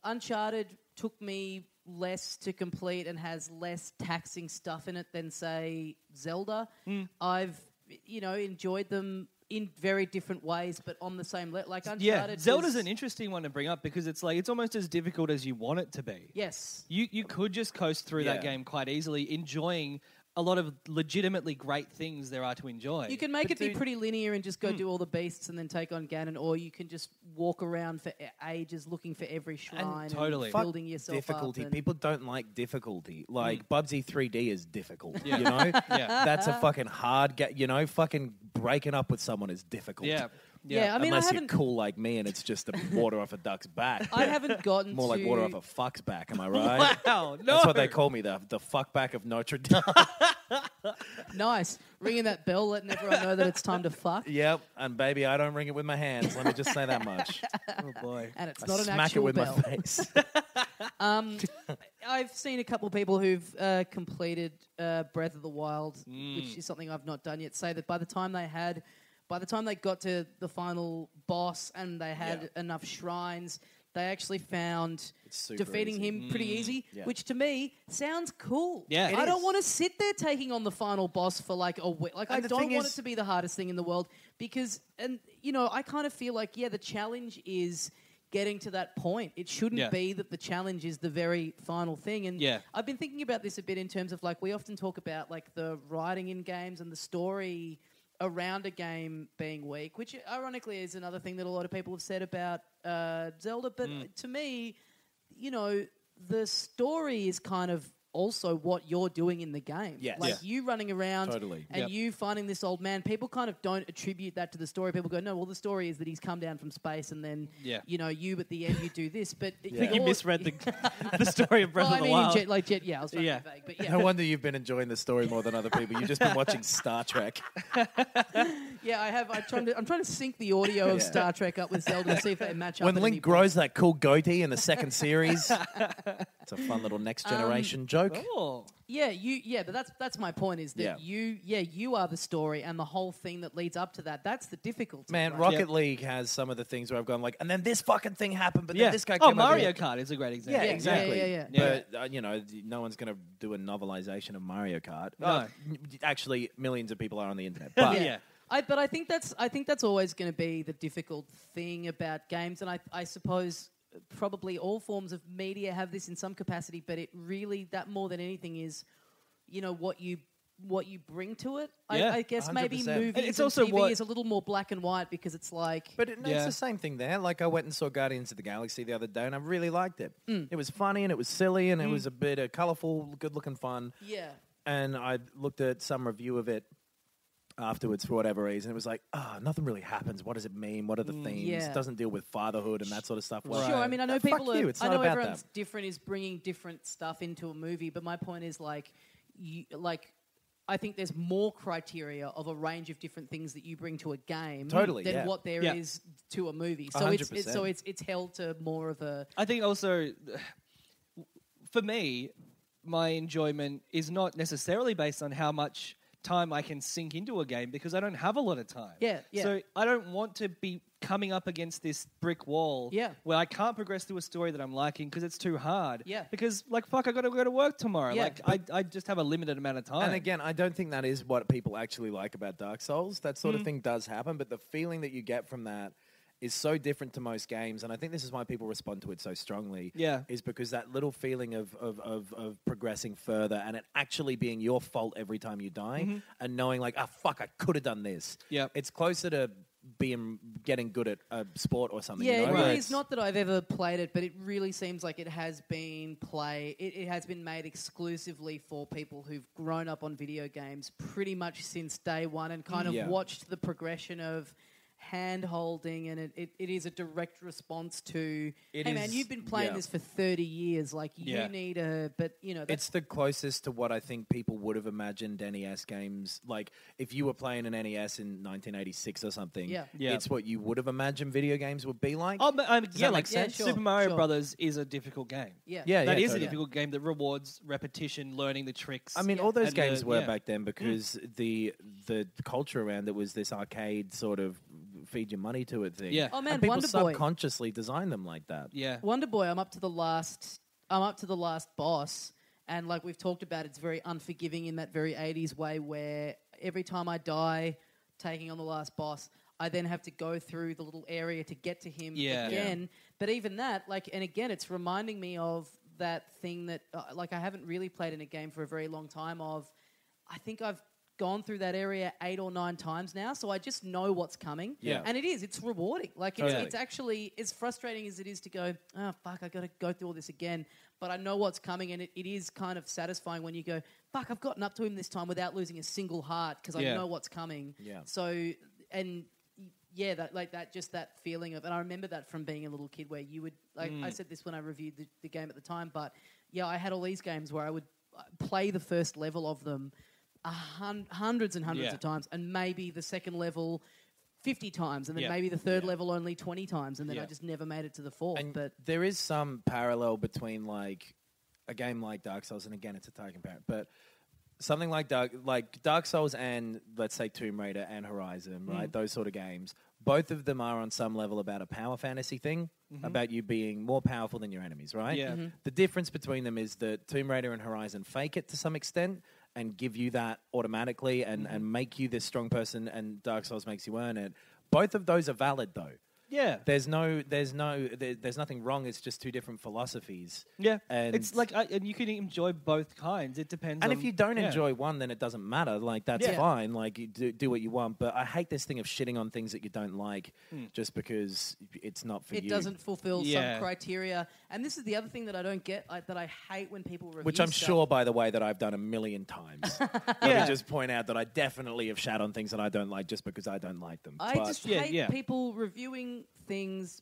Uncharted took me less to complete and has less taxing stuff in it than, say, Zelda. I've, enjoyed them in very different ways, but on the same level. Like Uncharted. Yeah, Zelda's was- an interesting one to bring up because it's like it's almost as difficult as you want it to be. Yes. You could just coast through that Yeah. game quite easily, enjoying a lot of legitimately great things there are to enjoy. You can make it be dude- pretty linear and just go do all the beasts and then take on Ganon, or you can just walk around for ages looking for every shrine totally. and Fuck building yourself Difficulty. up. And People don't like difficulty. Like Bubsy 3D is difficult. Yeah. You know, Yeah. that's a fucking hard. Fucking breaking up with someone is difficult. Yeah. Yeah, I mean, unless I you're haven't, cool like me and it's just the water off a duck's back. I haven't gotten More to like water off a fuck's back. Am I right? Wow, no. That's what they call me, the fuck back of Notre Dame. nice ringing that bell, letting everyone know that it's time to fuck. Yep, and baby, I don't ring it with my hands. Let me just say that much. Oh boy. And it's I not an smack actual it with bell. my face. I've seen a couple of people who've completed Breath of the Wild, which is something I've not done yet, say that by the time they got to the final boss and they had enough shrines, they actually found super defeating easy. him pretty easy, Yeah. which to me sounds cool. Yeah, it I don't is. want to sit there taking on the final boss for like a week. Like, I And the don't thing want is- it to be the hardest thing in the world because, I kind of feel like, the challenge is getting to that point. It shouldn't Yeah. be that the challenge is the very final thing. And Yeah. I've been thinking about this a bit in terms of like, we often talk about like the writing in games and the story around a game being weak, which ironically is another thing that a lot of people have said about Zelda, but to me, you know, the story is kind of also what you're doing in the game. Yes. Like you running around Totally. and you finding this old man. People kind of don't attribute that to the story. People go, no, well, the story is that he's come down from space and then, you know, you at the end, you do this. But I think you misread the story of Breath of the Wild. I was trying to be vague. But No wonder you've been enjoying the story more than other people. You've just been watching Star Trek. Yeah, I have. I'm trying to sync the audio of Star Trek up with Zelda and see if they match up. When at any Link point. grows that cool goatee in the second series, it's a fun little next generation joke. Oh. Yeah, but that's my point is that you are the story and the whole thing that leads up to that. That's the difficulty. Man, right? Rocket League has some of the things where I've gone like, and then this fucking thing happened, but then this guy came over Mario here. Kart is a great example. Yeah, exactly. Yeah. But, you know, no one's going to do a novelization of Mario Kart. No. Actually, millions of people are on the internet. But Yeah. But I think that's always going to be the difficult thing about games, and I suppose probably all forms of media have this in some capacity. But it really, that more than anything, is, you know, what you bring to it. I guess 100%. maybe movies It's and also TV is a little more black and white because it's like. But it's the same thing there. Like, I went and saw Guardians of the Galaxy the other day, and I really liked it. It was funny, and it was silly, and it was a bit of colourful, good-looking fun. Yeah. And I looked at some review of it afterwards for whatever reason. It was like, nothing really happens. What does it mean? What are the themes? Yeah. It doesn't deal with fatherhood and that sort of stuff. Sure, I mean, I know Fuck people you, are. it's I not know about everyone's that. different, is bringing different stuff into a movie. But my point is, like, I think there's more criteria of a range of different things that you bring to a game than what there is to a movie. So 100%. it's held to more of a. I think also, for me, my enjoyment is not necessarily based on how much time I can sink into a game because I don't have a lot of time. Yeah. So I don't want to be coming up against this brick wall where I can't progress through a story that I'm liking because it's too hard. Yeah. Because, like, fuck, I got to go to work tomorrow. Yeah. Like, I just have a limited amount of time. And again, I don't think that is what people actually like about Dark Souls. That sort of thing does happen, but the feeling that you get from that is so different to most games, and I think this is why people respond to it so strongly. Is because that little feeling of progressing further and it actually being your fault every time you die, and knowing like, fuck, I could have done this. It's closer to getting good at a sport or something. Yeah, you know? it really is not that I've ever played it, but it really seems like it has been it has been made exclusively for people who've grown up on video games pretty much since day one and kind of watched the progression of hand-holding, and it is a direct response to, hey man, you've been playing this for 30 years, like you need but you know, it's the closest to what I think people would have imagined NES games, like if you were playing an NES in 1986 or something, it's what you would have imagined video games would be like. Like sense? Super Mario Brothers is a difficult game. That is a totally. difficult game that rewards repetition, learning the tricks. I mean, all those And games were back then because the culture around it was this arcade sort of feed your money to it thing. Oh man, and people Wonder Boy. subconsciously designed them like that. Wonder Boy, I'm up to the last boss, and like we've talked about, it's very unforgiving in that very 80s way where every time I die taking on the last boss, I then have to go through the little area to get to him again. But even that, like, and again, it's reminding me of that thing that like I haven't really played in a game for a very long time of, I think I've gone through that area 8 or 9 times now, so I just know what's coming. And it's rewarding. Like, it's actually, as frustrating as it is to go, oh, fuck, I got to go through all this again, but I know what's coming, and it is kind of satisfying when you go, fuck, I've gotten up to him this time without losing a single heart because I know what's coming. So, and that feeling of, and I remember that from being a little kid where you would, like, I said this when I reviewed the game at the time, but I had all these games where I would play the first level of them hundreds and hundreds of times, and maybe the second level 50 times, and then maybe the third level only 20 times, and then I just never made it to the fourth. And but there is some parallel between like a game like Dark Souls, and again, it's a target parent, but something like Dark Souls and let's say Tomb Raider and Horizon, right? Those sort of games. Both of them are on some level about a power fantasy thing, about you being more powerful than your enemies, right? The difference between them is that Tomb Raider and Horizon fake it to some extent and give you that automatically and make you this strong person, and Dark Souls makes you earn it. Both of those are valid, though. Yeah. There's nothing wrong. It's just two different philosophies. Yeah. And It's like, and you can enjoy both kinds. It depends. And on, if you don't enjoy one, then it doesn't matter. Like, that's Yeah. fine. Like, you do what you want. But I hate this thing of shitting on things that you don't like just because it's not for you. It doesn't fulfill Yeah. some criteria. And this is the other thing that I don't get, that I hate when people review Which I'm stuff. sure, by the way, that I've done a million times. Let me just point out that I definitely have shat on things that I don't like just because I don't like them. I But just Yeah, hate yeah. people reviewing things,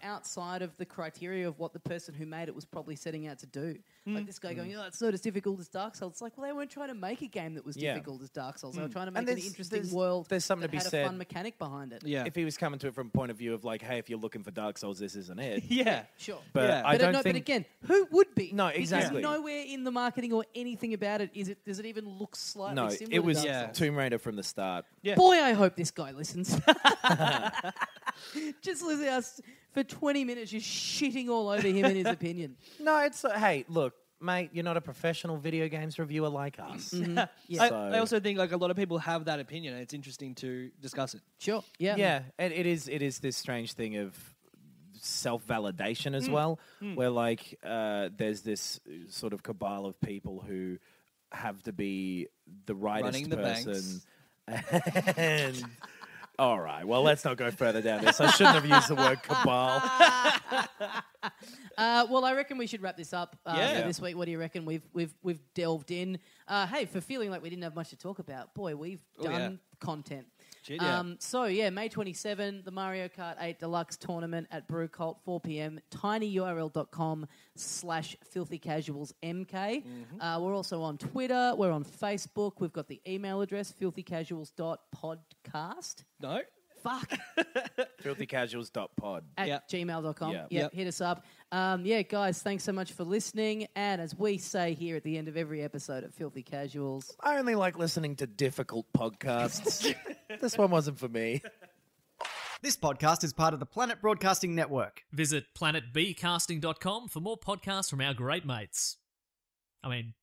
outside of the criteria of what the person who made it was probably setting out to do. Like this guy going, it's not as difficult as Dark Souls. It's like, well, they weren't trying to make a game that was Yeah. difficult as Dark Souls. They were trying to And make an there's- interesting there's- world there's something that to be had said. a fun mechanic behind it. Yeah. if he was coming to it from a point of view of like, hey, if you're looking for Dark Souls, this isn't it. Yeah. Sure. But Yeah. I But, don't no, think... but again, who would be? No, exactly. Because nowhere in the marketing or anything about it does it even look slightly No, similar it to was Dark Souls. Tomb Raider from the start. Yeah. Boy, I hope this guy listens. Just listen to us for 20 minutes just shitting all over him and his opinion. No, it's... hey, look, mate, you're not a professional video games reviewer like us. Yeah. I also think like a lot of people have that opinion, and it's interesting to discuss it. Sure. Yeah. Yeah, and it is this strange thing of self-validation as well, where like there's this sort of cabal of people who have to be the rightest Running the person. And all right, well, let's not go further down this. I shouldn't have used the word cabal. Well, I reckon we should wrap this up Yeah. for this week. What do you reckon? We've delved in. Hey, for feeling like we didn't have much to talk about, boy, we've done content. Shit, yeah. So, May 27, the Mario Kart 8 Deluxe Tournament at Brew Cult, 4 p.m. tinyurl.com/filthycasualsmk. We're also on Twitter. We're on Facebook. We've got the email address, filthycasuals.podcast. No. Fuck. Filthycasuals.pod. At gmail.com. Yeah. Yep, hit us up. Guys, thanks so much for listening. And as we say here at the end of every episode of Filthy Casuals, I only like listening to difficult podcasts. This one wasn't for me. This podcast is part of the Planet Broadcasting Network. Visit planetbcasting.com for more podcasts from our great mates. I mean,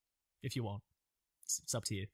if you want. It's up to you.